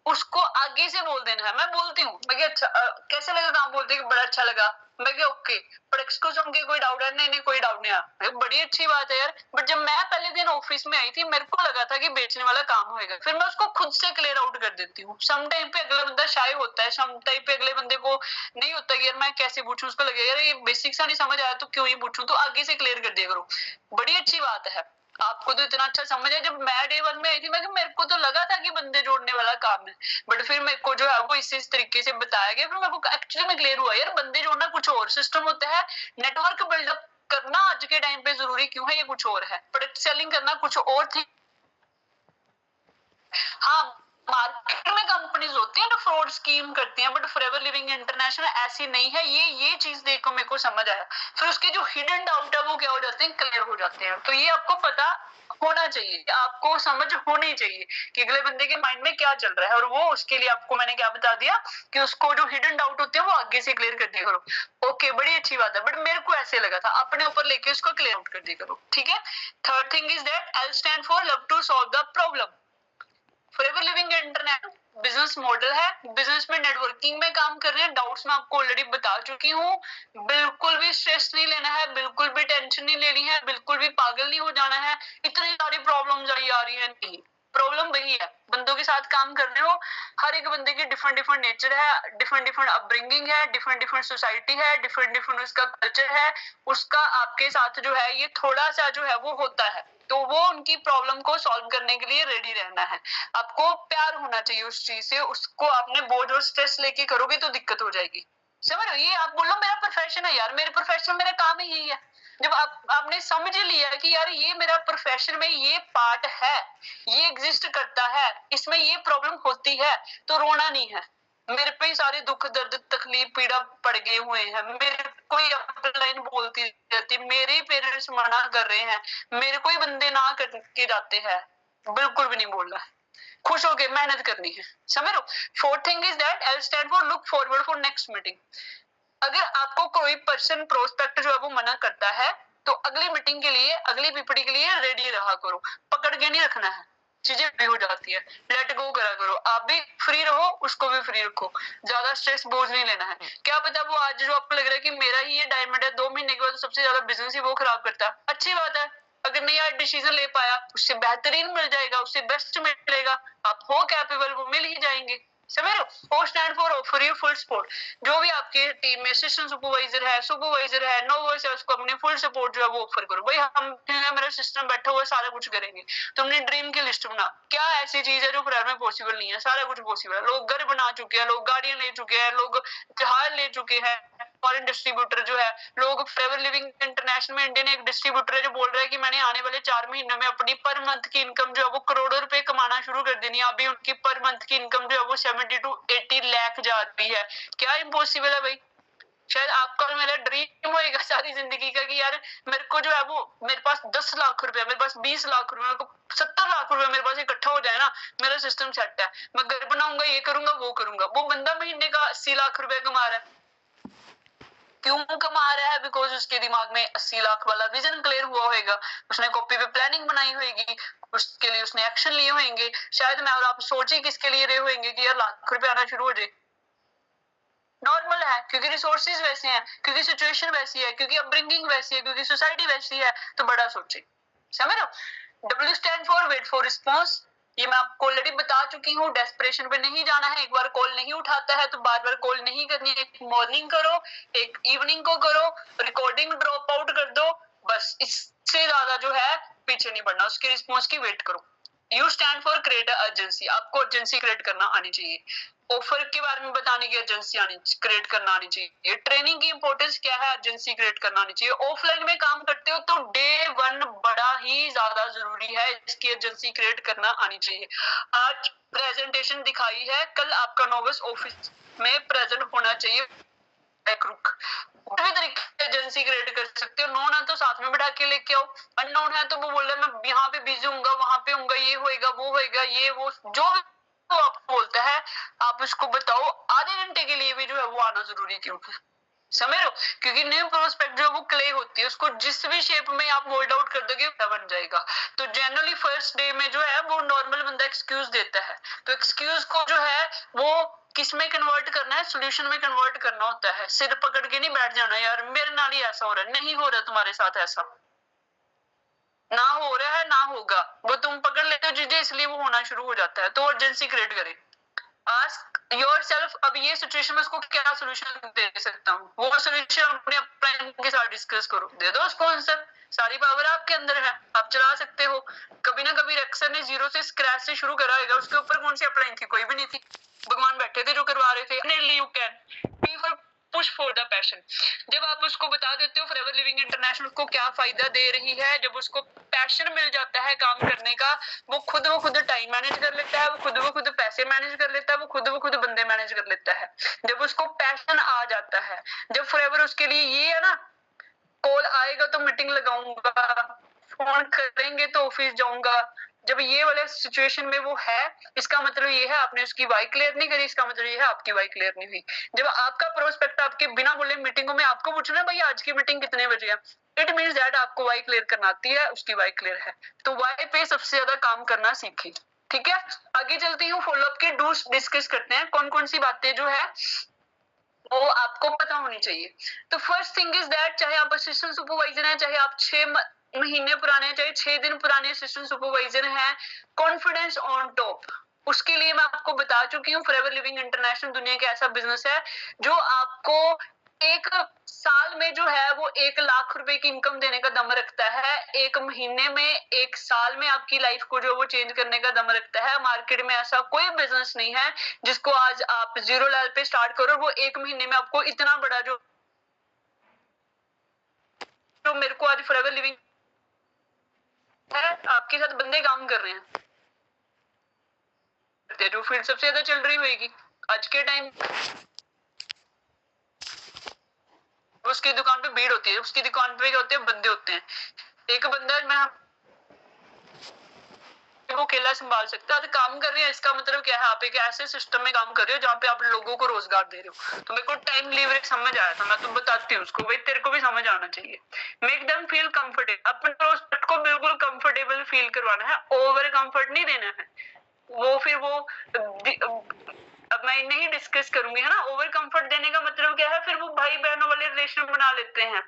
उसको आगे से बोल देना है। मैं बोलती हूँ मैं अच्छा कैसे लगा काम, बोलते कि बड़ा अच्छा लगा, मैं क्या ओके, पर इसको सुन के कोई डाउट है? नहीं नहीं कोई डाउट नहीं आया, बड़ी अच्छी बात है यार। बट जब मैं पहले दिन ऑफिस में आई थी, मेरे को लगा था कि बेचने वाला काम होएगा, फिर मैं उसको खुद से क्लियर आउट कर देती हूँ। सम टाइम पे अगला बंदा शाय होता है, सम टाइम पे अगले बंदे को नहीं होता कि यार मैं कैसे पूछूं, उसको लगेगा यार ये बेसिक सा नहीं समझ आया तो क्यों ही पूछूं, तो आगे से क्लियर कर दिया करो। बड़ी अच्छी बात है, आपको तो इतना अच्छा समझ है। जब मैं डे 1 में आई थी, मैं मेरे को तो लगा था कि बंदे जोड़ने वाला काम है, बट फिर मेरे को जो है वो इस तरीके से बताया गया, फिर मेरे को एक्चुअली में क्लियर हुआ यार बंदे जोड़ना कुछ और सिस्टम होता है, नेटवर्क बिल्डअप करना आज के टाइम पे जरूरी क्यों है ये कुछ और है, प्रोडक्ट सेलिंग करना कुछ और थी। हाँ, मार्केट में कंपनीज होती है ना फ्रॉड स्कीम करती हैं, बट फॉरएवर लिविंग इंटरनेशनल ऐसी नहीं है। ये चीज देखो मेरे को समझ आया। फिर उसके जो हिडन डाउट है वो क्या हो जाते हैं, क्लियर हो जाते हैं। तो ये आपको पता होना चाहिए, आपको समझ होनी चाहिए कि अगले बंदे के माइंड में क्या चल रहा है, और वो उसके लिए आपको मैंने क्या बता दिया कि उसको जो हिडन डाउट होते हैं वो आगे से क्लियर कर दिया करो। ओके, बड़ी अच्छी बात है, बट मेरे को ऐसे लगा था, अपने ऊपर लेके उसको क्लियर आउट कर दिया करो, ठीक है। Third thing is that L stand for love to solve the problem. Forever living internet business model है, बिजनेस में नेटवर्किंग में काम कर रहे हैं। डाउट्स मैं आपको ऑलरेडी बता चुकी हूँ, बिल्कुल भी स्ट्रेस नहीं लेना है, बिल्कुल भी टेंशन नहीं लेनी है, बिल्कुल भी पागल नहीं हो जाना है। इतनी सारी प्रॉब्लम्स आ रही है, नहीं, प्रॉब्लम वही है, बंदों के साथ काम कर रहे हो, हर एक बंदे की डिफरेंट डिफरेंट नेचर है, डिफरेंट डिफरेंट अपब्रिंगिंग है, डिफरेंट डिफरेंट सोसाइटी है, डिफरेंट डिफरेंट उसका कल्चर है, उसका आपके साथ जो है ये थोड़ा सा जो है वो होता है, तो वो उनकी प्रॉब्लम को सॉल्व करने के लिए रेडी रहना है। आपको प्यार होना चाहिए उस चीज से, उसको आपने बोझ और स्ट्रेस लेके करोगे तो दिक्कत हो जाएगी। समझ रहे हो, ये आप बोलो मेरा प्रोफेशन है यार, मेरे प्रोफेशन मेरा काम ही यही है। जब आपने समझ लिया कि यार ये मेरा प्रोफेशन में ये पार्ट है, ये एग्जिस्ट करता है, इसमें ये प्रॉब्लम होती है, तो रोना नहीं है। मेरे पे ही सारे दुख दर्द तकलीफ पीड़ा पड़ गए हुए हैं, मेरे कोई अपलाइन बोलती रहती, मेरे पेरेंट्स मना कर रहे हैं, मेरे कोई बंदे ना करके जाते हैं, बिल्कुल भी नहीं बोलना है, खुश होके मेहनत करनी है। समझ लो। Fourth thing is that L stand for look forward for next meeting. अगर आपको कोई पर्सन प्रोस्पेक्ट जो है वो मना करता है, तो अगली मीटिंग के लिए, अगली पीपीटी के लिए रेडी रहा करो, पकड़ के नहीं रखना है, चीजें भी हो जाती है, लेट गो करा करो, आप भी फ्री रहो, उसको भी फ्री रखो, ज्यादा स्ट्रेस बोझ नहीं लेना है। क्या पता वो आज जो आपको लग रहा है कि मेरा ही ये डायमंड है, 2 महीने के बाद सबसे ज्यादा बिजनेस ही वो खराब करता है, अच्छी बात है, अगर नहीं आज डिसीजन ले पाया, उससे बेहतरीन मिल जाएगा, उससे बेस्ट मिलेगा, आप हो कैपेबल, वो मिल ही जाएंगे। समझ लो। O stand for offer you full support. जो भी आपके टीम में असिस्टेंट सुपरवाइजर है, नोवर्स है, उसको अपनी फुल सपोर्ट जो है वो ऑफर करो। भाई हम मेरा सिस्टम बैठा हुआ है, सारा कुछ करेंगे, तुमने ड्रीम की लिस्ट बना, क्या ऐसी चीज है जो प्रेयर में पॉसिबल नहीं है, सारा कुछ पॉसिबल है। लोग घर बना चुके हैं, लोग गाड़ियां ले चुके हैं, लोग जहाज ले चुके हैं, फॉरेन डिस्ट्रीब्यूटर जो है, लोग फॉरएवर लिविंग इंटरनेशनल में इंडियन एक डिस्ट्रीब्यूटर है जो बोल रहा है कि मैंने आने वाले 4 महीनों में अपनी पर मंथ की इनकम जो है वो करोड़ों रुपए कमाना शुरू कर देनी है। अभी उनकी पर मंथ की इनकम जो है वो 70 to 80 लाख जा रही है। क्या इम्पॉसिबल है भाई? शायद आपका और मेरा ड्रीम होएगा सारी जिंदगी का कि यार मेरे को जो है वो, मेरे पास 10 लाख रुपया, मेरे पास 20 लाख रुपया, मेरे को 70 लाख रुपया मेरे पास इकट्ठा हो जाए ना, मेरा सिस्टम सेट है, मैं घर बनाऊंगा, ये करूंगा वो करूंगा। वो बंदा महीने का 80 लाख रुपया कमा रहा है, क्यों कमा रहा है? बिकॉज उसके दिमाग में 80 लाख वाला विजन क्लियर हुआ होगा, उसने कॉपी पे प्लानिंग बनाई होगी, उसके लिए उसने एक्शन लिए होंगे। शायद मैं और आप सोच ही किसके लिए रहे होंगे कि यार लाख रुपए आना शुरू हो जाए, नॉर्मल है, क्योंकि रिसोर्सेज वैसे हैं, क्योंकि सिचुएशन वैसी है, क्योंकि अपब्रिंगिंग वैसी है, क्योंकि सोसाइटी वैसी है, तो बड़ा सोचे। समझ लो। W stand for wait for response. ये मैं आपको ऑलरेडी बता चुकी हूँ, डेस्परेशन पे नहीं जाना है, एक बार कॉल नहीं उठाता है तो बार बार कॉल नहीं करनी है, एक मॉर्निंग करो, एक इवनिंग को करो, रिकॉर्डिंग ड्रॉप आउट कर दो, बस इससे ज्यादा जो है पीछे नहीं बढ़ना, उसके रिस्पॉन्स की वेट करो। You stand for create urgency. आपको अर्जेंसी क्रिएट करना आनी चाहिए, ऑफर के बारे में बताने की अर्जेंसी आनी, क्रिएट करना आनी चाहिए, ट्रेनिंग की इंपॉर्टेंस क्या है, अर्जेंसी क्रिएट करना आनी चाहिए। ऑफलाइन में काम करते हो तो डे 1 बड़ा ही ज्यादा जरूरी है, इसकी अर्जेंसी क्रिएट करना आनी चाहिए। आज प्रेजेंटेशन दिखाई है, कल आपका नोविस ऑफिस में प्रेजेंट होना चाहिए। एक रुक भी तरीके एजेंसी क्रिएट कर सकते हो। नोन है तो साथ में बैठा के लेके आओ, अननोन है तो वो बोल रहा है मैं यहाँ पे बिजी हूँ, वहां पे हूँ, ये होएगा वो होएगा, ये वो जो भी वो आपको बोलता है, आप उसको बताओ। आधे घंटे के लिए भी जो है वो आना जरूरी क्यों है? समझ रहे हो, क्योंकि न्यू प्रोस्पेक्ट जो वो क्ले होती है, उसको जिस भी शेप में आप मोल्ड आउट कर दोगे वो बन जाएगा। तो जनरली फर्स्ट डे में जो है वो नॉर्मल बंदा एक्सक्यूज देता है, तो एक्सक्यूज को जो है वो किस में कन्वर्ट करना है, सोल्यूशन में कन्वर्ट करना होता है। सिर पकड़ के नहीं बैठ जाना यार मेरे नाल ही ऐसा हो रहा है, नहीं हो रहा तुम्हारे साथ ऐसा, ना हो रहा है ना होगा, वो तुम पकड़ लेते हो चीजें इसलिए वो होना शुरू हो जाता है। तो अर्जेंसी क्रिएट करे, आस्क योरसेल्फ अब ये सिचुएशन में उसको क्या सोल्यूशन दे सकता हूँ, वो सोल्यूशन अपने फ्रेंड के साथ डिस्कस करो, दे दो उसको आंसर, सारी पावर आपके अंदर है, आप चला सकते हो। कभी ना कभी रेक्सर ने जीरो से स्क्रैच से शुरू करा होगा, उसके ऊपर कौन सी अपलाइन थी, कोई भी नहीं थी, भगवान बैठे थे जो करवा रहे थे। You can be for push for the passion. जब आप उसको बता देते हो फॉरएवर लिविंग इंटरनेशनल को क्या फायदा दे रही है, जब उसको पैशन मिल जाता है काम करने का, वो खुद टाइम मैनेज कर लेता है, वो खुद पैसे मैनेज कर लेता है, वो खुद बंदे मैनेज कर लेता है। जब उसको पैशन आ जाता है, जब फॉरएवर उसके लिए ये है ना, कॉल आएगा तो मीटिंग लगाऊंगा, फोन करेंगे तो ऑफिस जाऊंगा, जब ये वाले सिचुएशन में वो है, इसका मतलब ये है आपने उसकी वाई क्लियर नहीं करी, इसका मतलब ये है आपकी वाई क्लियर नहीं हुई। जब आपका प्रोस्पेक्ट आपके बिना बोले मीटिंगों में आपको पूछ रहा है भाई आज की मीटिंग कितने बजे है, इट मीन्स दैट आपको वाई क्लियर करना आती है, उसकी वाई क्लियर है। तो वाई पे सबसे ज्यादा काम करना सीखें, ठीक है। आगे चलती हूँ, फॉलोअप के डूस डिस्कस करते हैं, कौन कौन सी बातें जो है वो आपको पता होनी चाहिए। तो फर्स्ट थिंग इज दैट, चाहे आप असिस्टेंट सुपरवाइजर हैं, चाहे आप 6 महीने पुराने, चाहे 6 दिन पुराने असिस्टेंट सुपरवाइजर हैं, कॉन्फिडेंस ऑन टॉप, उसके लिए मैं आपको बता चुकी हूँ। फॉरएवर लिविंग इंटरनेशनल दुनिया का ऐसा बिजनेस है जो आपको एक साल में जो है वो 1 लाख रुपए की इनकम देने का दम रखता है, एक महीने में, एक साल में आपकी लाइफ को जो वो चेंज करने का दम रखता है। मार्केट में ऐसा कोई बिजनेस नहीं है जिसको आज आप 0 लेवल पे स्टार्ट करो, वो 1 महीने में आपको इतना बड़ा जो मेरे को आज फॉरएवर लिविंग है, आपके साथ बंदे काम कर रहे हैं, जो फील्ड सबसे ज्यादा चल रही होगी आज के टाइम, उसकी दुकान पे भीड़ होती है, उसकी दुकान पे क्या होते हैं, बंदे होते हैं। एक बंदा मैं वो अकेला संभाल सकता है, तो काम कर रहे हैं, इसका मतलब क्या है, आप एक ऐसे सिस्टम में काम कर रहे हो जहाँ पे आप लोगों को रोजगार दे रहे हो। तो मेरे को टाइम लीवरेज समझ आया था, मैं तो बताती हूँ उसको, भाई तेरे को भी समझ आना चाहिए। मेक देम फील कंफर्टेबल, अपने प्रोस्पेक्ट को बिल्कुल कंफर्टेबल फील करवाना है, ओवर कंफर्ट नहीं देना है। वो फिर वो अब मैं नहीं डिस्कस करूंगी, है ना। ओवर कंफर्ट देने का मतलब क्या है, फिर वो भाई बहनों वाले रिलेशन बना लेते हैं,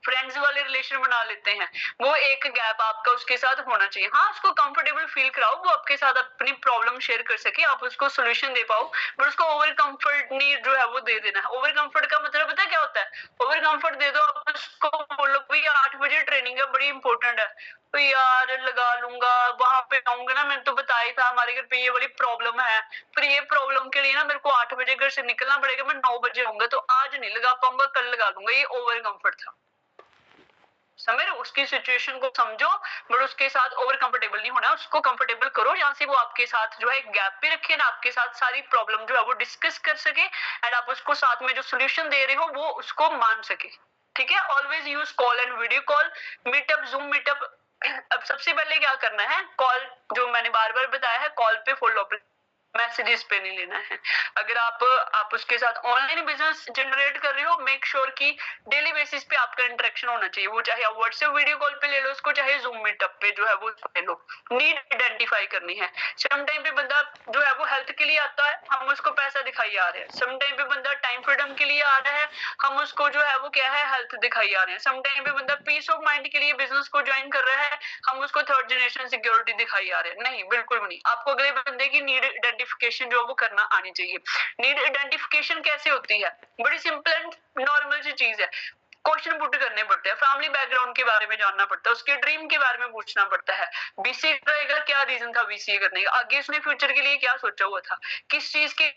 फ्रेंड्स वाले रिलेशन बना लेते हैं। वो एक गैप आपका उसके साथ होना चाहिए। हाँ, उसको कंफर्टेबल फील कराओ, वो आपके साथ अपनी प्रॉब्लम शेयर कर सके, आप उसको सोल्यूशन दे पाओ, बट उसको ओवर कंफर्ट नहीं जो है वो दे देना है। ओवर कंफर्ट का मतलब पता है क्या होता है, ओवर कंफर्ट दे दो, आप उसको बोलो भाई 8 बजे ट्रेनिंग है, बड़ी इंपॉर्टेंट है, तो यार लगा लूंगा, वहां पे आऊंगा ना, मैंने तो बताया था हमारे घर पे ये वाली प्रॉब्लम है, फिर ये प्रॉब्लम के लिए ना मेरे को 8 बजे घर से निकलना पड़ेगा, मैं 9 बजे आऊंगा, तो आज नहीं लगा पाऊंगा, कल लगा लूंगा। ये ओवर कंफर्ट था, समझ रहे, उसकी सिचुएशन को समझो, बट उसके साथ ओवर कंफर्टेबल नहीं होना, उसको कंफर्टेबल करो जहां से वो आपके साथ जो है एक गैप पे रखे ना, आपके साथ सारी प्रॉब्लम जो है वो डिस्कस कर सके, एंड आप उसको साथ में जो सोल्यूशन दे रहे हो वो उसको मान सके, ठीक है। Always use call and video call, meetup, zoom meetup. अब सबसे पहले क्या करना है, कॉल जो मैंने बार बार बताया है, कॉल पे फॉलो अप, मैसेजेस पे नहीं लेना है। अगर आप उसके साथ ऑनलाइन बिजनेस जनरेट कर रहे हो, मेक श्योर कि डेली बेसिस पे आपका इंटरेक्शन होना चाहिए, वो चाहे आप व्हाट्सएप वीडियो कॉल पे ले लो उसको, चाहे जूम मीटअप पे जो है वो ले लो। नीड आइडेंटिफाई करनी है। सम टाइम पे बंदा जो है वो हेल्थ के लिए आता है, हम उसको पैसा दिखाई आ रहे हैं। सम टाइम पे बंदा टाइम फ्रीडम के लिए आ रहा है, हम उसको जो है वो क्या है, हेल्थ दिखाई आ रहे हैं। सम टाइम पे बंदा पीस ऑफ माइंड के लिए बिजनेस को ज्वाइन कर रहा है, हम उसको थर्ड जनरेशन सिक्योरिटी दिखाई आ रहे हैं। नहीं, बिल्कुल भी नहीं। आपको अगले बंदे की नीड आइडेंटिफिकेशन जो वो करना आनी चाहिए। नीड आइडेंटिफिकेशन कैसे होती है, बड़ी सिंपल एंड नॉर्मल सी चीज है। क्वेश्चन पुट करने पड़ते हैं, फैमिली बैकग्राउंड के बारे में जानना पड़ता है, उसके ड्रीम के बारे में पूछना पड़ता है। बीसीए करेगा, क्या रीजन था बीसीए करने का, आगे उसने फ्यूचर के लिए क्या सोचा हुआ था, किस चीज के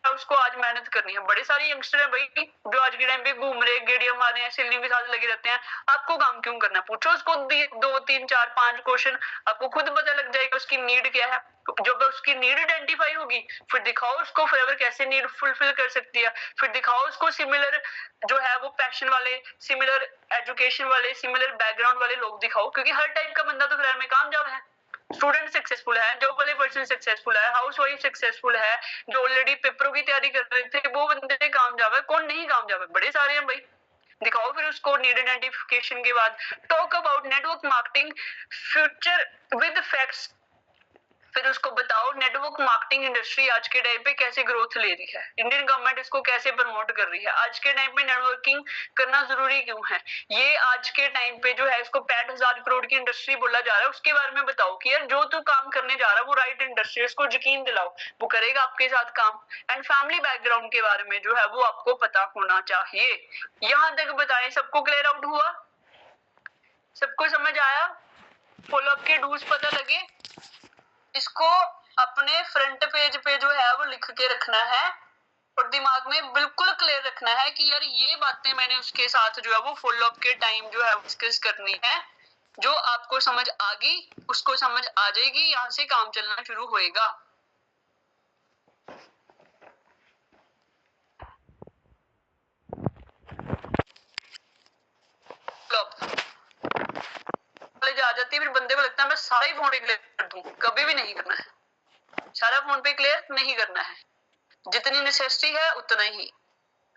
उसको आज मेहनत करनी है। बड़े सारे यंगस्टर है भाई जो आज के टाइम पे घूम रहे, गेड़िया मार रहे हैं, सिल्लिंग के साथ लगे रहते हैं। आपको काम क्यों करना है, पूछो उसको 2 3 4 5 क्वेश्चन, आपको खुद पता लग जाएगा उसकी नीड क्या है। जब उसकी नीड आइडेंटिफाई होगी, फिर दिखाओ उसको फॉरएवर कैसे नीड फुलफिल कर सकती है। फिर दिखाओ उसको सिमिलर जो है वो पैशन वाले, सिमिलर एजुकेशन वाले, सिमिलर बैकग्राउंड वाले लोग दिखाओ, क्योंकि हर टाइप का बंदा तो फॉरएवर में कामयाब है। स्टूडेंट सक्सेसफुल है, जॉब पर्सन सक्सेसफुल है, हाउस वाइफ सक्सेसफुल है, जो ऑलरेडी पेपरों की तैयारी कर रहे थे वो बंदे काम कामयाब है, कौन नहीं कामयाब है, बड़े सारे हैं भाई, दिखाओ फिर उसको नीड आइडेंटिफिकेशन के बाद। Talk about network marketing future with facts, फिर उसको बताओ नेटवर्क मार्केटिंग इंडस्ट्री आज के टाइम पे कैसे ग्रोथ ले रही है, इंडियन गवर्नमेंट इसको कैसे प्रमोट कर रही है, आज के टाइम पे नेटवर्किंग करना जरूरी क्यों है, ये आज के टाइम पे जो है इसको 65,000 करोड़ की इंडस्ट्री बोला जा रहा है, उसके बारे में बताओ कि यार जो तू काम करने जा रहा है वो राइट इंडस्ट्री, उसको यकीन दिलाओ, वो करेगा आपके साथ काम। एंड फैमिली बैकग्राउंड के बारे में जो है वो आपको पता होना चाहिए। यहाँ तक बताएं, सबको क्लियर आउट हुआ, सबको समझ आया, फॉलोअप के डूज पता लगे। इसको अपने फ्रंट पेज पे जो है वो लिख के रखना है और दिमाग में बिल्कुल क्लियर रखना है कि यार ये बातें मैंने उसके साथ जो है वो फॉलोअप के टाइम जो है डिस्कस करनी है। जो आपको समझ आ गई उसको समझ आ जाएगी, यहाँ से काम चलना शुरू होएगा। आ जाती है, फिर बंदे को लगता है मैं सारा ही फोन पे क्लियर कर दूं, कभी भी नहीं करना है, सारा फोन पे क्लियर नहीं करना है, जितनी नेसेसिटी है उतना ही।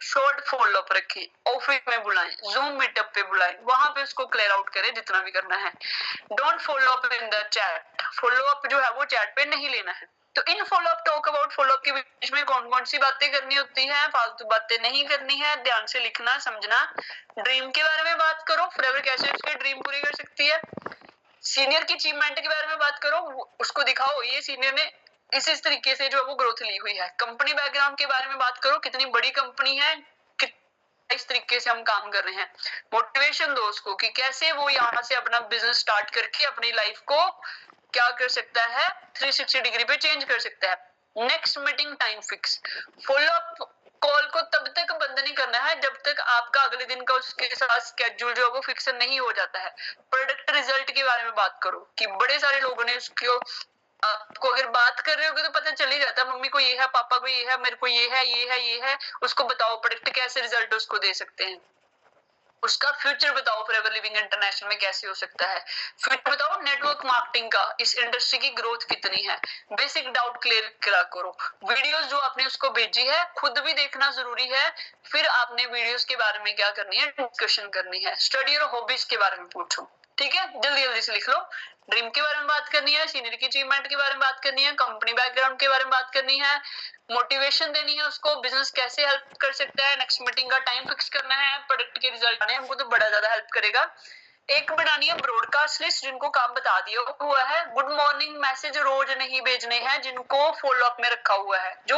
शॉर्ट फॉलोअप रखें, ऑफिस में बुलाएं, जूम मीटअप पे बुलाएं, वहां पे उसको क्लियर आउट करें जितना भी करना है। Don't follow up in the chat, follow up जो है वो चैट पे नहीं लेना है। तो इन फॉलोअप टॉक अबाउट फॉलोअप के बीच में कौन कौन सी बातें करनी होती है, फालतू बातें नहीं करनी है, ध्यान से लिखना समझना। ड्रीम के बारे में बात करो, फॉरएवर कैसे उसके ड्रीम पूरी कर सकती है। सीनियर की अचीवमेंट के बारे में बात करो, उसको दिखाओ ये सीनियर ने इस तरीके से जो वो ग्रोथ ली हुई है। कंपनी बैकग्राउंड के बारे में बात करो, कितनी बड़ी कंपनी है, इस तरीके से हम काम कर रहे हैं। मोटिवेशन दो उसको कि कैसे वो यहाँ से अपना बिजनेस स्टार्ट करके अपनी लाइफ को क्या कर सकता है, 360 डिग्री पे चेंज कर सकता है। Next meeting time fix, follow up call को तब तक बंद नहीं करना है जब तक आपका अगले दिन का उसके साथ स्केड्यूल जो है वो फिक्स नहीं हो जाता है। प्रोडक्ट रिजल्ट के बारे में बात करो कि बड़े सारे लोगों ने उसको, आपको अगर बात कर रहे होगे तो पता चल ही जाता है, मम्मी को ये है, पापा को ये है, मेरे को ये है, ये है, ये है, उसको बताओ प्रोडक्ट कैसे रिजल्ट उसको दे सकते हैं। उसका फ्यूचर बताओ फॉरएवर लिविंग इंटरनेशनल में कैसे हो सकता है। फ्यूचर बताओ नेटवर्क मार्केटिंग का, इस इंडस्ट्री की ग्रोथ कितनी है। बेसिक डाउट क्लियर करा करो। वीडियोस जो आपने उसको भेजी है खुद भी देखना जरूरी है, फिर आपने वीडियोस के बारे में क्या करनी है, डिस्कशन करनी है। स्टडी और हॉबीज के बारे में पूछो, ठीक है, जल्दी जल्दी से लिख लो। ड्रीम के बारे में बात करनी है, सीनियर की अचीवमेंट के बारे में बात करनी है, कंपनी बैकग्राउंड के बारे में बात करनी है, मोटिवेशन देनी है उसको, बिजनेस कैसे हेल्प कर सकता है, नेक्स्ट मीटिंग का टाइम फिक्स करना है, प्रोडक्ट के रिजल्ट आने हमको तो बड़ा ज्यादा हेल्प करेगा। एक बनानी है ब्रॉडकास्ट लिस्ट, जिनको काम बता दिया हुआ है। गुड मॉर्निंग मैसेज रोज नहीं भेजने हैं, जिनको फॉलो अप में रखा हुआ है। जो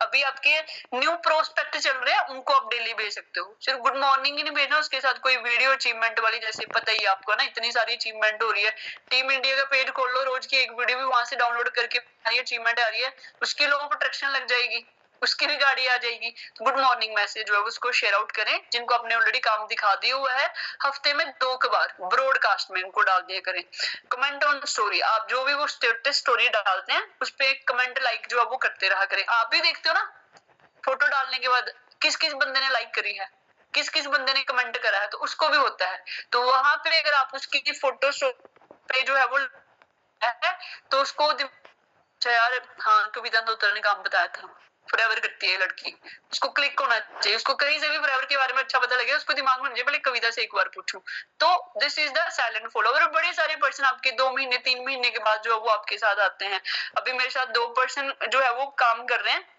अभी आपके न्यू प्रोस्पेक्ट चल रहे हैं उनको आप डेली भेज सकते हो, सिर्फ गुड मॉर्निंग ही नहीं भेजना, उसके साथ कोई वीडियो अचीवमेंट वाली, जैसे पता ही आपको ना इतनी सारी अचीवमेंट हो रही है। टीम इंडिया का पेज खोल लो, रोज की एक वीडियो भी वहां से डाउनलोड करके अचीवमेंट आ रही है, उसकी लोगों को अट्रैक्शन लग जाएगी, उसकी भी गाड़ी आ जाएगी। तो गुड मॉर्निंग मैसेज जो है उसको शेयर आउट करें, जिनको आपने ऑलरेडी काम दिखा दिया हुआ है। हफ्ते में 2 बार ब्रॉडकास्ट में उनको डाल दिया करें। कमेंट ऑन स्टोरी, आप जो भी वो स्टेटस स्टोरी डालते हैं उस पे कमेंट लाइक जो है वो करते रहा करें। आप भी देखते हो ना फोटो डालने के बाद किस किस बंदे ने लाइक करी है, किस किस बंदे ने कमेंट करा है, तो उसको भी होता है। तो वहां पे अगर आप उसकी फोटो पे जो है वो है तो उसको यार, हाँ कविता ने काम बताया था, फॉरएवर करती है लड़की, उसको क्लिक होना चाहिए, उसको कहीं से भी फॉरएवर के बारे में अच्छा पता लगे, उसको दिमाग में होना चाहिए पहले कविता से एक बार पूछूं। तो this is the silent follower. बड़े सारे पर्सन आपके 2 महीने 3 महीने के बाद जो है वो आपके साथ आते हैं। अभी मेरे साथ 2 पर्सन जो है वो काम कर रहे हैं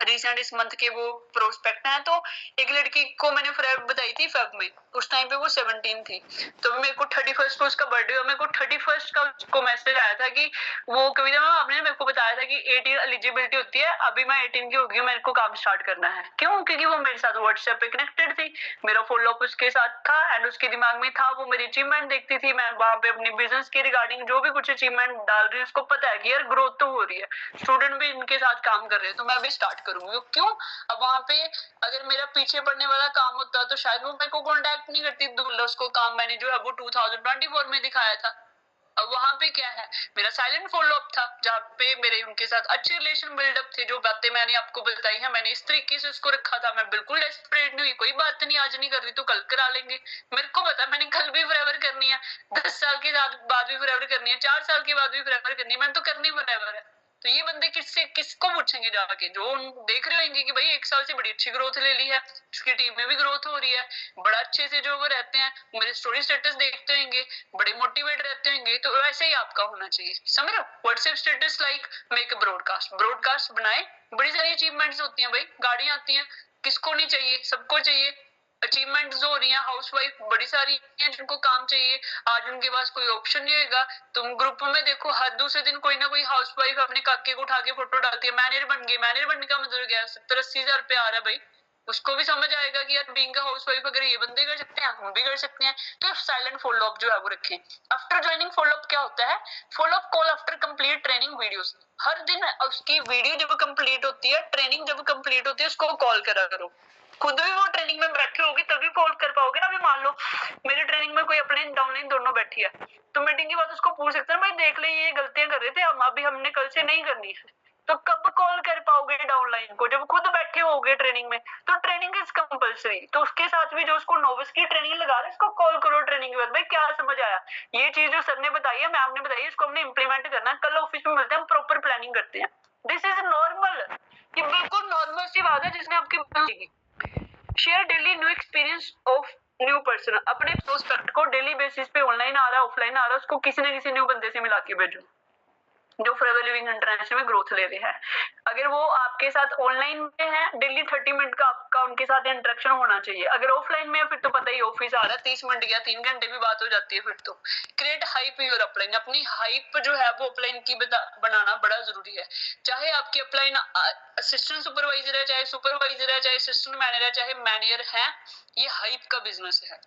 रिसेंट, इस मंथ के वो प्रोस्पेक्ट हैं। तो एक लड़की को मैंने फॉरएवर बताई थी फेब में, उस टाइम पे वो 17 थी, तो मेरे को 31 को उसका बर्थडे हुआ, मेरे को 31 का उसको मैसेज आया था कि वो कविता मैम आपने मेरे को बताया था कि 18 एलिजिबिलिटी होती है, अभी मैं 18 की हो गई, मेरे को काम स्टार्ट करना है। क्यों? क्योंकि वो मेरे साथ व्हाट्सएप पे कनेक्टेड थी, मेरा फॉलोअप उसके साथ था एंड उसके दिमाग में था, वो मेरी अचीवमेंट देखती थी, मैं वहां पे अपनी बिजनेस के रिगार्डिंग जो भी कुछ अचीवमेंट डाल रही हूँ, उसको पता है कि यार ग्रोथ तो हो रही है, स्टूडेंट भी इनके साथ काम कर रहे हैं, तो मैं भी स्टार्ट करूंगी। क्यों? अब वहां पे अगर मेरा पीछे पड़ने वाला काम होता तो शायद वो मेरे को कॉन्टेक्ट नहीं करती, दूल्हा उसको काम मैंने जो है वो 2024 में दिखाया था। अब वहां पे क्या है, मेरा साइलेंट फॉलोअप था, जहाँ पे मेरे उनके साथ अच्छे रिलेशन बिल्डअप थे। जो बातें मैंने आपको बताई है मैंने इस तरीके से उसको रखा था, मैं बिल्कुल डेस्परेट नहीं हुई, कोई बात नहीं आज नहीं कर रही तो कल करा लेंगे, मेरे को पता मैंने कल भी फॉरएवर करनी है, 10 साल के बाद भी फॉरएवर करनी है, 4 साल के बाद भी फॉरएवर करनी है, मैंने तो करनी फॉरएवर है। तो ये बंदे किसको पूछेंगे जाके, जो देख रहे होंगे कि भाई 1 साल से बड़ी अच्छी ग्रोथ ले ली है, इसकी टीम में भी ग्रोथ हो रही है, बड़ा अच्छे से जो वो रहते हैं, मेरे स्टोरी स्टेटस देखते होंगे, बड़े मोटिवेट रहते होंगे, तो वैसे ही आपका होना चाहिए। समझ रहे हो? WhatsApp status like make broadcast बनाए, बड़ी सारी अचीवमेंट्स होती हैं भाई, गाड़ियां आती हैं, किसको नहीं चाहिए, सबको चाहिए। अचीवमेंट जो हो रही है, हाउसवाइफ बड़ी सारी हैं जिनको काम चाहिए, आज उनके पास कोई ऑप्शन नहीं होगा। तुम ग्रुप में देखो, हर दूसरे दिन कोई ना कोई हाउसवाइफ अपने काके को उठा के फोटो डालती है, मैनेजर बनने का मतलब क्या है, 70-80 हजार रुपया आ रहा है भाई, उसको भी समझ आएगा कि यार बीइंग हाउसवाइफ अगर ये बंदे कर सकते हैं, हम भी कर सकते हैं। तो साइलेंट फॉलो अप जो है वो रखें। आफ्टर ज्वाइनिंग फॉलो अप क्या होता है? Follow up call after complete training videos. हर दिन उसकी वीडियो जब कंप्लीट होती है, ट्रेनिंग जब कंप्लीट होती है, उसको कॉल करा करो। खुद भी वो ट्रेनिंग में बैठे होगी तभी कॉल कर पाओगे ना। अभी मान लो मेरी ट्रेनिंग में कोई अपने डाउनलाइन दोनों बैठी है, तो मीटिंग के बाद उसको पूछ सकते हैं भाई देख ले ये गलतियां कर रहे थे हम, अभी हमने कल से नहीं करनी है। तो कब कॉल कर पाओगे डाउनलाइन को? जब खुद बैठे होगे ट्रेनिंग में। तो ट्रेनिंग इज कंपलसरी। तो उसके साथ भी जो उसको नोविस की ट्रेनिंग लगा रहे इसको कॉल करो ट्रेनिंग के बाद, भाई क्या समझ आया, ये चीज जो सर ने बताई है, मैम ने बताई है, इसको हमने इंप्लीमेंट करना है, कल ऑफिस में मिलते हैं, हम प्रॉपर प्लानिंग करते हैं। दिस इज नॉर्मल, ये बिल्कुल नॉर्मल सी बात है जिसने आपकी share daily new experience of new person. अपने प्रोस्पेक्ट को डेली बेसिस पे ऑनलाइन आ रहा है ऑफलाइन आ रहा है, उसको किसी न किसी न्यू बंदे से मिला के भेजो जो फॉरएवर लिविंग इंटरनेशनल में ग्रोथ ले रहे हैं। अगर वो आपके साथ ऑनलाइन में है, डेली 30 मिनट का आपका उनके साथ इंटरेक्शन होना चाहिए। अगर ऑफलाइन में है फिर तो पता ही, ऑफिस आ रहा है 30 मिनट या 3 घंटे भी बात हो जाती है फिर तो। Create hype your upline. अपनी हाइप जो है वो अपलाइन की बनाना बड़ा जरूरी है। चाहे आपकी अपलाइन असिस्टेंट सुपरवाइजर है, चाहे सुपरवाइजर है, चाहे असिस्टेंट मैनेजर है, चाहे मैनेजर है, ये हाइप का बिजनेस है।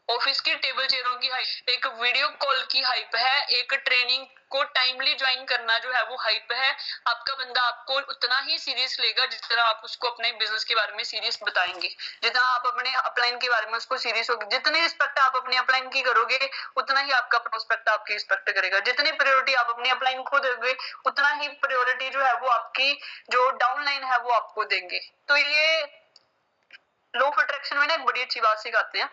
ऑफिस की टेबल चेयरों की हाइप, एक वीडियो कॉल की हाइप है, एक ट्रेनिंग को टाइमली ज्वाइन करना जो है वो हाइप है। आपका बंदा आपको उतना ही सीरियस लेगा जितना आप उसको अपने बिजनेस के बारे में सीरियस बताएंगे। जितना आप अपने अपलाइन के बारे में उसको सीरियस होगी, जितनी रिस्पेक्ट आप अपनी अपलाइन की करोगे उतना ही आपका प्रोस्पेक्ट आपकी रिस्पेक्ट करेगा। जितनी प्रायोरिटी आप अपनी अपलाइन को दोगे उतना ही प्रायोरिटी जो है वो आपकी जो डाउनलाइन है वो आपको देंगे। तो ये लॉ ऑफ अट्रैक्शन में ना एक बड़ी अच्छी बात सिखाते हैं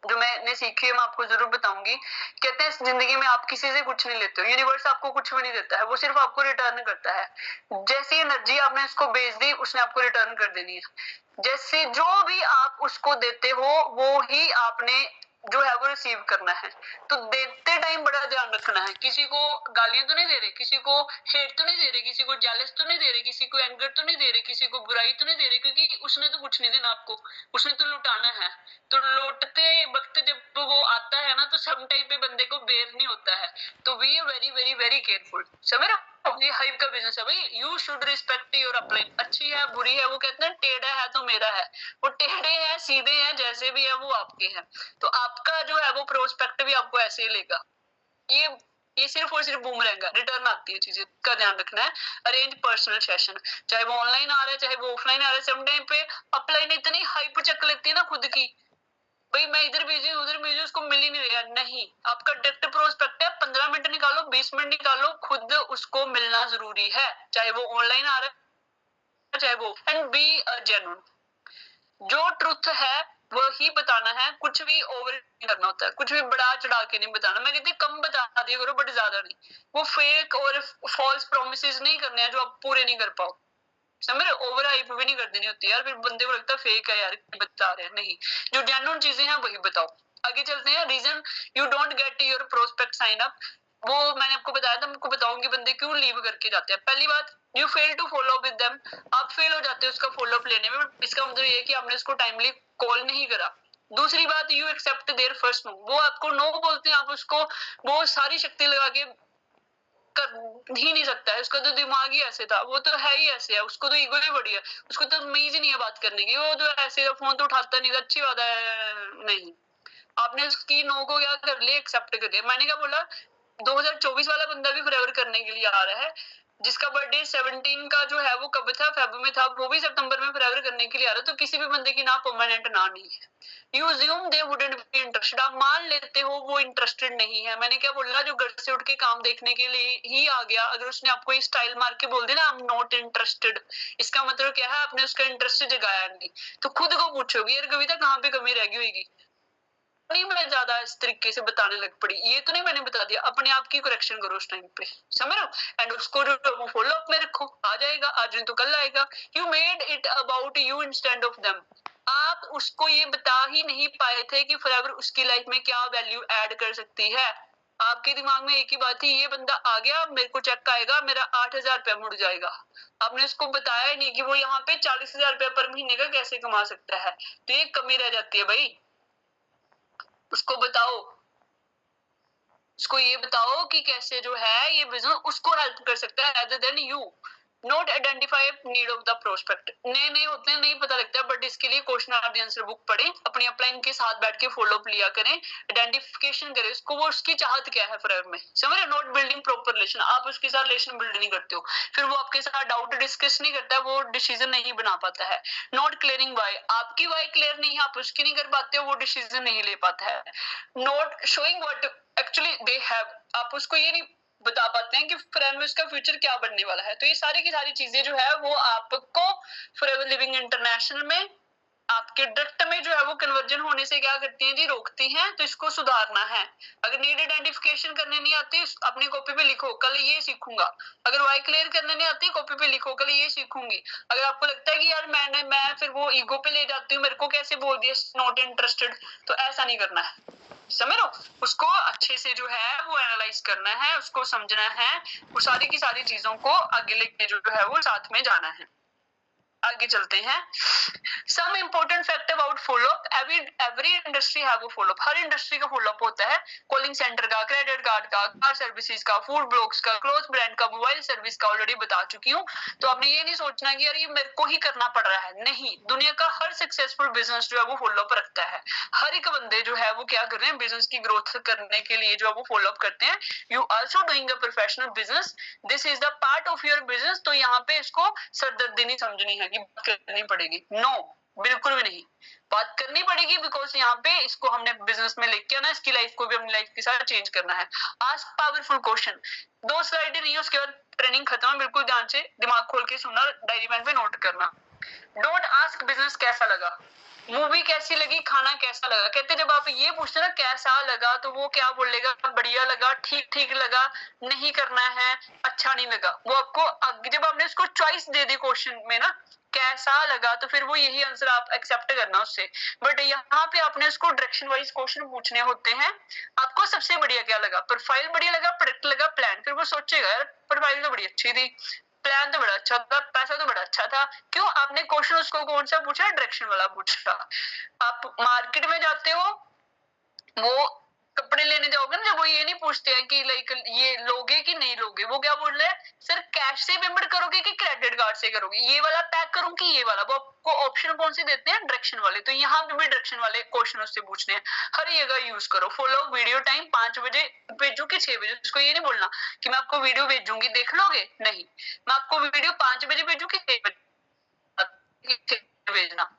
जो मैंने सीखी है, मैं आपको जरूर बताऊंगी। कहते हैं जिंदगी में आप किसी से कुछ नहीं लेते हो, यूनिवर्स आपको कुछ भी नहीं देता है, वो सिर्फ आपको रिटर्न करता है। जैसी एनर्जी आपने उसको भेज दी उसने आपको रिटर्न कर देनी है। जैसे जो भी आप उसको देते हो वो ही आपने जो है वो रिसीव करना है। तो देते टाइम बड़ा ध्यान रखना है, किसी को गालियां तो नहीं दे रहे, किसी को हेट तो नहीं दे रहे, किसी को जेलस तो नहीं दे रहे, किसी को एंगर तो नहीं दे रहे, किसी को बुराई तो नहीं दे रहे, क्योंकि उसने तो कुछ नहीं देना आपको, उसने तो लुटाना है। तो लौटते वक्त जब वो आता है ना तो सम टाइम पे बंदे को बेर नहीं होता है। तो we are very very very careful. समझ रहे हो? ये हाइप का बिजनेस है भाई। You should respect your upline. अच्छी है बुरी है, वो कहते हैं टेढ़ा है तो मेरा है, वो टेढ़े हैं सीधे हैं जैसे भी है वो आपके हैं। तो आपका जो है वो प्रोस्पेक्ट भी आपको ऐसे ही लेगा। ये सिर्फ और सिर्फ बूमरैंग है, रिटर्न आती है चीजें का ध्यान रखना है। अरेंज पर्सनल सेशन, चाहे वो ऑनलाइन आ रहा है चाहे वो ऑफलाइन आ रहा है। सम टाइम पे अपलाइन इतनी हाइप चक लेती है ना खुद की, भाई मैं इधर बिजी उधर बिजी, उसको मिल ही नहीं रहा। नहीं, आपका डायरेक्ट प्रोस्पेक्ट है, 15 मिनट निकालो 20 मिनट निकालो, खुद उसको मिलना जरूरी है, चाहे वो ऑनलाइन आ रहा है चाहे वो। एंड बी जेन्युइन, जो ट्रुथ है वही बताना है, कुछ भी ओवर नहीं करना होता है, कुछ भी बढ़ा चढ़ा के नहीं बताना। मैं कहती कम बता दिया करो बट ज्यादा नहीं। वो फेक और फॉल्स प्रोमिसेस नहीं करने हैं जो आप पूरे नहीं कर पाओ। समझ रहे? ओवर हाइप भी नहीं कर देनी होती यार, फिर बंदे को लगता है फेक है यार बता रहे हैं। नहीं, जो जेन्युइन चीजें हैं वही बताओ। आगे चलते हैं। Reason you don't get your prospect sign up, वो मैंने आपको बताया था, मैं आपको बताऊंगी बंदे क्यों लीव करके जाते हैं। पहली बात, you fail to follow with them, आप फेल हो जाते हो उसका फॉलो अप लेने में। इसका मतलब ये कि आपने उसको टाइमली कॉल नहीं करा। दूसरी बात, you accept their first no, वो आपको नो बोलते हैं, आप उसको वो सारी शक्ति लगा के कर ही नहीं सकता है, उसका तो दिमाग ही ऐसे था, वो तो है ही ऐसे है, उसको तो ईगो ही बड़ी है, उसको तो तमीज ही नहीं है बात करने की, वो तो ऐसे फोन तो उठाता नहीं, अच्छी बात है। नहीं, आपने उसकी नो को क्या कर लिया, एक्सेप्ट कर लिया। मैंने क्या बोला, 2024 वाला बंदा भी फॉरएवर करने के लिए आ रहा है, जिसका बर्थडे 17 का जो है वो कब था, फेब में था, वो भी सितंबर में फॉरएवर करने के लिए आ रहा है। तो किसी भी बंदे की ना परमानेंट ना नहीं है। You assume they wouldn't be interested, आप मान लेते हो वो इंटरेस्टेड नहीं है। मैंने क्या बोला, जो घर से उठ के काम देखने के लिए ही आ गया, अगर उसने आपको ये स्टाइल मार के बोल दिया ना आई एम नॉट इंटरेस्टेड, इसका मतलब क्या है, आपने उसका इंटरेस्ट जगाया नहीं। तो खुद को पूछोगी यार कविता कहाँ पे कमी रह गई होगी। नहीं मैं ज्यादा इस तरीके से बताने लग पड़ी, ये तो नहीं मैंने बता दिया, अपने आप की करेक्शन करो उस टाइम पे, समझ रहे हो? एंड उसको जो वो फॉलो अप में रखो, आ जाएगा, आज नहीं तो कल आएगा। You made it about you instead of them. आप उसको ये बता ही नहीं पाए थे कि फॉरएवर उसकी लाइफ में क्या वैल्यू ऐड कर सकती है। आपके दिमाग में एक ही बात थी, ये बंदा आ गया, मेरे को चेक आएगा, मेरा 8,000 रुपया मुड़ जाएगा। आपने उसको बताया नहीं कि वो यहाँ पे 40,000 रुपया पर महीने का कैसे कमा सकता है। तो ये कमी रह जाती है भाई, उसको बताओ, उसको ये बताओ कि कैसे जो है ये बिजनेस उसको हेल्प कर सकता है rather than you not identify need of the prospect। नए नए होते हैं, नहीं पता लगता, बट इसके लिए क्वेश्चन आर आंसर बुक पढ़ें, अपनी अपलाइन के साथ बैठ के फॉलो अप लिया करें, आइडेंटिफिकेशन करें उसको, वो उसकी चाहत क्या है फॉरएवर में, समझ रहे? नॉट बिल्डिंग प्रॉपर रिलेशन, आप उसके साथ रिलेशन बिल्ड नहीं करते हो, फिर वो आपके साथ डाउट डिस्कस नहीं करता, वो डिसीजन नहीं बना पाता है। नॉट क्लियरिंग वाई, आपकी वाई क्लियर नहीं है, आप उसकी नहीं कर पाते हो, वो डिसीजन नहीं ले पाता है। Not showing what actually they have, आप उसको ये नहीं बता पाते हैं कि फॉरएवर में उसका फ्यूचर क्या बनने वाला है। तो ये सारी की सारी चीजें जो है वो आपको फॉरएवर लिविंग इंटरनेशनल में आपके डायरेक्ट में जो है वो कन्वर्जन होने से क्या करती हैं जी, रोकती हैं। तो इसको सुधारना है। अगर नीड आइडेंटिफिकेशन करने नहीं आती, अपनी कॉपी पे लिखो कल ये सीखूंगा। अगर वाई क्लियर करने नहीं आती, कॉपी पे लिखो कल ये सीखूंगी। अगर आपको लगता है कि यार मैं फिर वो ईगो पे ले जाती हूँ, मेरे को कैसे बोल दिया नॉट इंटरेस्टेड, तो ऐसा नहीं करना है, समझ लो? उसको अच्छे से जो है वो एनालाइज करना है, उसको समझना है, वो सारी की सारी चीजों को आगे लेके जो है वो साथ में जाना है। आगे चलते हैं। Some important fact about follow up, every industry है वो फॉलोअप, हर इंडस्ट्री का फॉलोअप होता है। कॉलिंग सेंटर का, क्रेडिट कार्ड का, कार सर्विसेज का, फूड ब्लॉग्स का, क्लोथ ब्रांड का, मोबाइल सर्विस का ऑलरेडी बता चुकी हूँ। तो आपने ये नहीं सोचना कि यार ये मेरे को ही करना पड़ रहा है, नहीं, दुनिया का हर सक्सेसफुल बिजनेस जो है वो फॉलोअप रखता है। हर एक बंदे जो है वो क्या कर रहे हैं, बिजनेस की ग्रोथ करने के लिए जो है वो फॉलोअप करते हैं। You also doing a professional business, this is the part of your business. तो यहाँ पे इसको सरदर्दी नहीं समझनी है कि बात करनी पड़ेगी, नो, बिल्कुल भी नहीं, बात करनी पड़ेगी, बिकॉज यहाँ पे इसको हमने बिजनेस में लेके आना, इसकी लाइफ को भी अपनी लाइफ के साथ चेंज करना है। आस्क पावरफुल क्वेश्चन, 2 स्लाइड नहीं है उसके बाद ट्रेनिंग खत्म है, बिल्कुल ध्यान से दिमाग खोल के सुनना, डायरी पेन पे नोट करना। डोंट आस्क बिजनेस कैसा लगा, मूवी कैसी लगी, खाना कैसा लगा। कहते जब आप ये पूछते ना कैसा लगा, तो वो क्या बोलेगा, बढ़िया लगा, ठीक ठीक लगा, नहीं करना है, अच्छा नहीं लगा। वो आपको जब आपने उसको चॉइस दे दी क्वेश्चन में ना, कैसा लगा, तो फिर वो यही आंसर आप एक्सेप्ट करना उससे। बट यहाँ पे आपने उसको डायरेक्शन वाइज क्वेश्चन पूछने होते हैं। आपको सबसे बढ़िया क्या लगा, प्रोफाइल बढ़िया लगा, प्रोडक्ट लगा, प्लान, फिर वो सोचेगा यार प्रोफाइल तो बड़ी अच्छी थी, प्लान तो बड़ा अच्छा था, पैसा तो बड़ा अच्छा था। क्यों? आपने क्वेश्चन उसको कौन सा पूछा, डायरेक्शन वाला पूछा। आप मार्केट में जाते हो, वो कपड़े लेने जाओगे ना, जब वो ये नहीं पूछते हैं कि लाइक ये लोगे कि नहीं लोगे, वो क्या बोल रहे हैं, सर कैश से पेमेंट करोगे कि क्रेडिट कार्ड से करोगे, ये वाला पैक करूं कि ये वाला। वो आपको ऑप्शन कौन से देते हैं, डायरेक्शन वाले। तो यहाँ पे भी डायरेक्शन वाले क्वेश्चन उससे पूछने हैं, हर जगह यूज करो। फॉलो वीडियो टाइम 5 बजे भेजू कि 6 बजे, उसको ये नहीं बोलना कि मैं आपको वीडियो भेजूंगी देख लोगे, नहीं, मैं आपको वीडियो 5 बजे भेजू कि 6 बजे भेजना।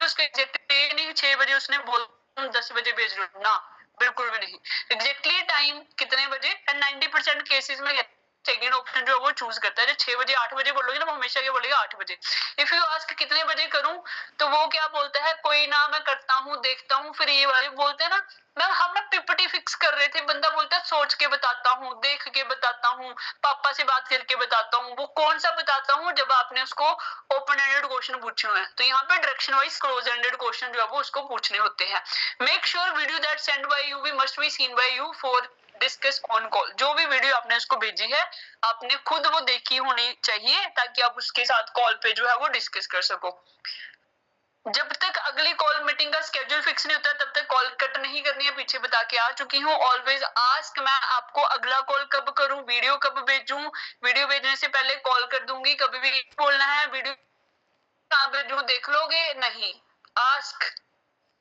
उसको एग्जैक्टली 6 बजे उसने बोल 10 बजे भेज रहे ना, बिल्कुल भी नहीं। एग्जैक्टली टाइम कितने बजे, एंड 90% केसेस में सेकंड ऑप्शन जो है वो चूज करता है। जब 6 बजे 8 बजे बोलोगे ना, वो हमेशा क्या बोलेगा 8 बजे। इफ यू आस्क कितने बजे करूं, तो वो क्या बोलता है, कोई ना मैं करता हूँ देखता हूँ। फिर ये वाले बोलते हैं ना, मैं हम ना पीपीटी फिक्स कर रहे थे, बंदा बोलता है सोच के बताता हूँ, देख के बताता हूँ, पापा से बात करके बताता हूँ। वो कौन सा बताता हूँ, जब आपने उसको ओपन एंडेड क्वेश्चन पूछे हुए हैं। तो यहाँ पे direction wise close ended question जो है वो उसको पूछने होते हैं। Make sure video that send by you we must be seen by you for discuss on call. जो भी वीडियो आपने उसको भेजी है, आपने खुद वो देखी होनी चाहिए, ताकि आप उसके साथ कॉल पे जो है वो डिस्कस कर सको। जब तक अगली कॉल मीटिंग का स्केड्यूल फिक्स नहीं होता, तब तक कॉल कट नहीं करनी है, पीछे बता के आ चुकी हूँ। ऑलवेज आस्क, मैं आपको अगला कॉल कब करूं, वीडियो कब भेजूं, वीडियो भेजने से पहले कॉल कर दूंगी। कभी भी बोलना है वीडियो कहाँ भेजूं, देख लोगे, नहीं। आस्क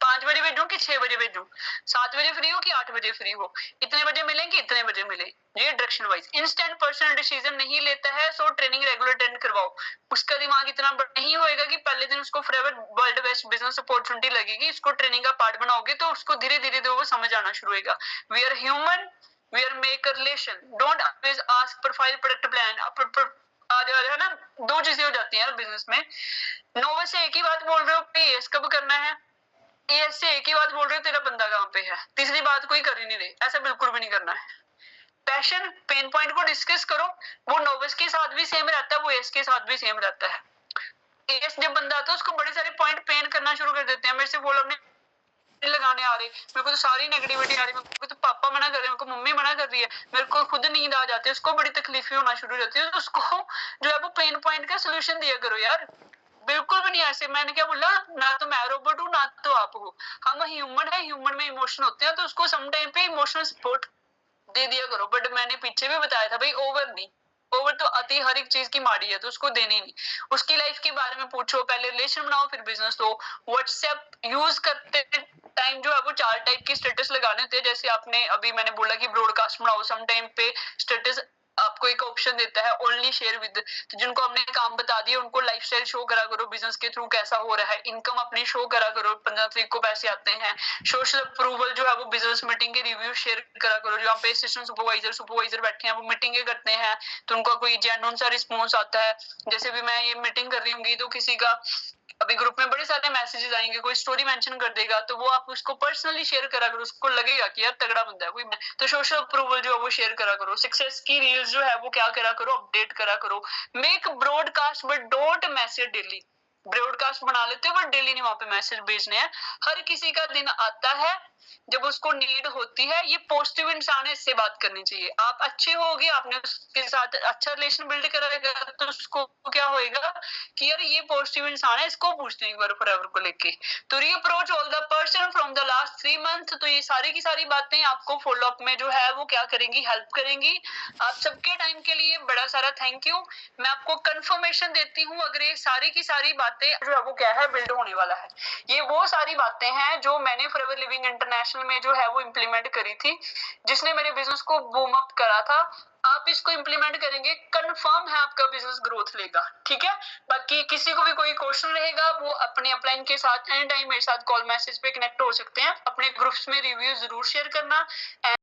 5 बजे भेजूं कि 6 बजे भेजूं, 7 बजे फ्री हो कि 8 बजे फ्री हो, इतने बजे मिलें कि इतने बजे मिले। ये direction wise instant personal decision नहीं लेता है। सो ट्रेनिंग रेगुलर अटेंड करवाओ। उसका दिमाग इतना नहीं होएगा कि पहले दिन उसको forever world best business opportunity लगेगी, इसको ट्रेनिंग का पार्ट बनाओगे तो उसको धीरे धीरे वो समझ आना शुरू होगा। We are human, we are make a relation, don't always ask profile product plan. आ जाए ना, 2 चीजें हो जाती है बिजनेस में। नोवे से एक ही बात बोल रहे हो, पे कब करना है, ये ऐसे एक ही बात बोल रहे हो तेरा बंदा कहाँ पे है, तीसरी बात कोई कर ही नहीं रही, ऐसा बिल्कुल भी नहीं करना है। पैशन पेन पॉइंट को डिस्कस करो, वो नोविस के साथ भी सेम रहता है, वो एस के साथ भी सेम रहता है। एस जब बंदा आता है उसको बड़े सारे पॉइंट पेन करना शुरू कर देते हैं, मेरे से बोला अपने लगाने आ रही, मेरे को तो सारी नेगेटिविटी आ रही, मेरे को तो पापा मना कर रहे हैं, मेरे को मम्मी मना कर रही है, मेरे को खुद नींद आ जाती है, उसको बड़ी तकलीफें होना शुरू हो जाती है, तो उसको जो है वो पेन पॉइंट का सोल्यूशन दिया करो यार। बिल्कुल भी नहीं ऐसे, मैंने क्या बोला, ना तो मैं रोबोट हूँ ना तो आप हो, हम ह्यूमन है, ह्यूमन में इमोशन होते हैं, तो उसको सम टाइम पे इमोशनल सपोर्ट दे दिया करो। बट मैंने पीछे भी बताया था भाई, ओवर नहीं, ओवर तो अति हर एक चीज की माड़ी है, तो उसको देनी नहीं। उसकी लाइफ के बारे में पूछो, पहले रिलेशन बनाओ फिर बिजनेस दो। व्हाट्सएप यूज करते टाइम जो है वो 4 टाइप के स्टेटस लगाने होते हैं, जैसे आपने अभी मैंने बोला कि ब्रॉडकास्ट बनाओ, सम टाइम पे स्टेटस आपको एक ऑप्शन देता है ओनली शेयर विद, तो जिनको हमने काम बता दिया उनको लाइफस्टाइल शो करा करो, बिजनेस के थ्रू कैसा हो रहा है, इनकम अपनी शो करा करो, 15 तारीख को पैसे आते हैं। सोशल अप्रूवल जो है वो बिजनेस मीटिंग के रिव्यू शेयर करा करो, जो पे असिस्टेंट सुपरवाइजर बैठे हैं वो मीटिंगें करते हैं, तो उनका कोई जेन्युइन सा रिस्पॉन्स आता है। जैसे भी मैं ये मीटिंग कर रही हूँ तो किसी का अभी ग्रुप में बड़े सारे मैसेजेस आएंगे, कोई स्टोरी मेंशन कर देगा, तो वो आप उसको पर्सनली शेयर करा करो, उसको लगेगा कि यार तगड़ा बंदा है कोई। तो सोशल अप्रूवल जो है वो शेयर करा करो, सक्सेस की रील्स जो है वो क्या करा करो, अपडेट करा करो। Make broadcast but don't message daily. Broadcast बना लेते हो बट डेली नहीं वहां पे मैसेज भेजने हैं। हर किसी का दिन आता है जब उसको नीड होती है, ये पॉजिटिव इंसान है, इससे बात करनी चाहिए। आप अच्छे होगे, आपने उसके साथ अच्छा रिलेशन बिल्ड करेगा, तो उसको क्या होएगा कि यार ये पॉजिटिव इंसान है, इसको पूछते हैं एक बार फॉरएवर को लेके। तो reapproach all the person from the last 3 month, तो ये सारी की सारी बातें आपको फॉलो अप में जो है वो क्या करेंगी, हेल्प करेंगी। आप सबके टाइम के लिए बड़ा सारा थैंक यू। मैं आपको कंफर्मेशन देती हूँ, अगर ये सारी की सारी बातें जो है वो क्या है, बिल्ड होने वाला है। ये वो सारी बातें हैं जो मैंने फॉरएवर लिविंग इंटरनेशनल में जो है वो इम्प्लीमेंट करी थी, जिसने मेरे बिजनेस को बूम अप करा था। आप इसको इम्प्लीमेंट करेंगे, कंफर्म है आपका बिजनेस ग्रोथ लेगा, ठीक है। बाकी किसी को भी कोई क्वेश्चन रहेगा वो अपने अपलाइन के साथ एनी टाइम मेरे साथ कॉल मैसेज पे कनेक्ट हो सकते हैं। अपने ग्रुप्स में रिव्यू जरूर शेयर करना।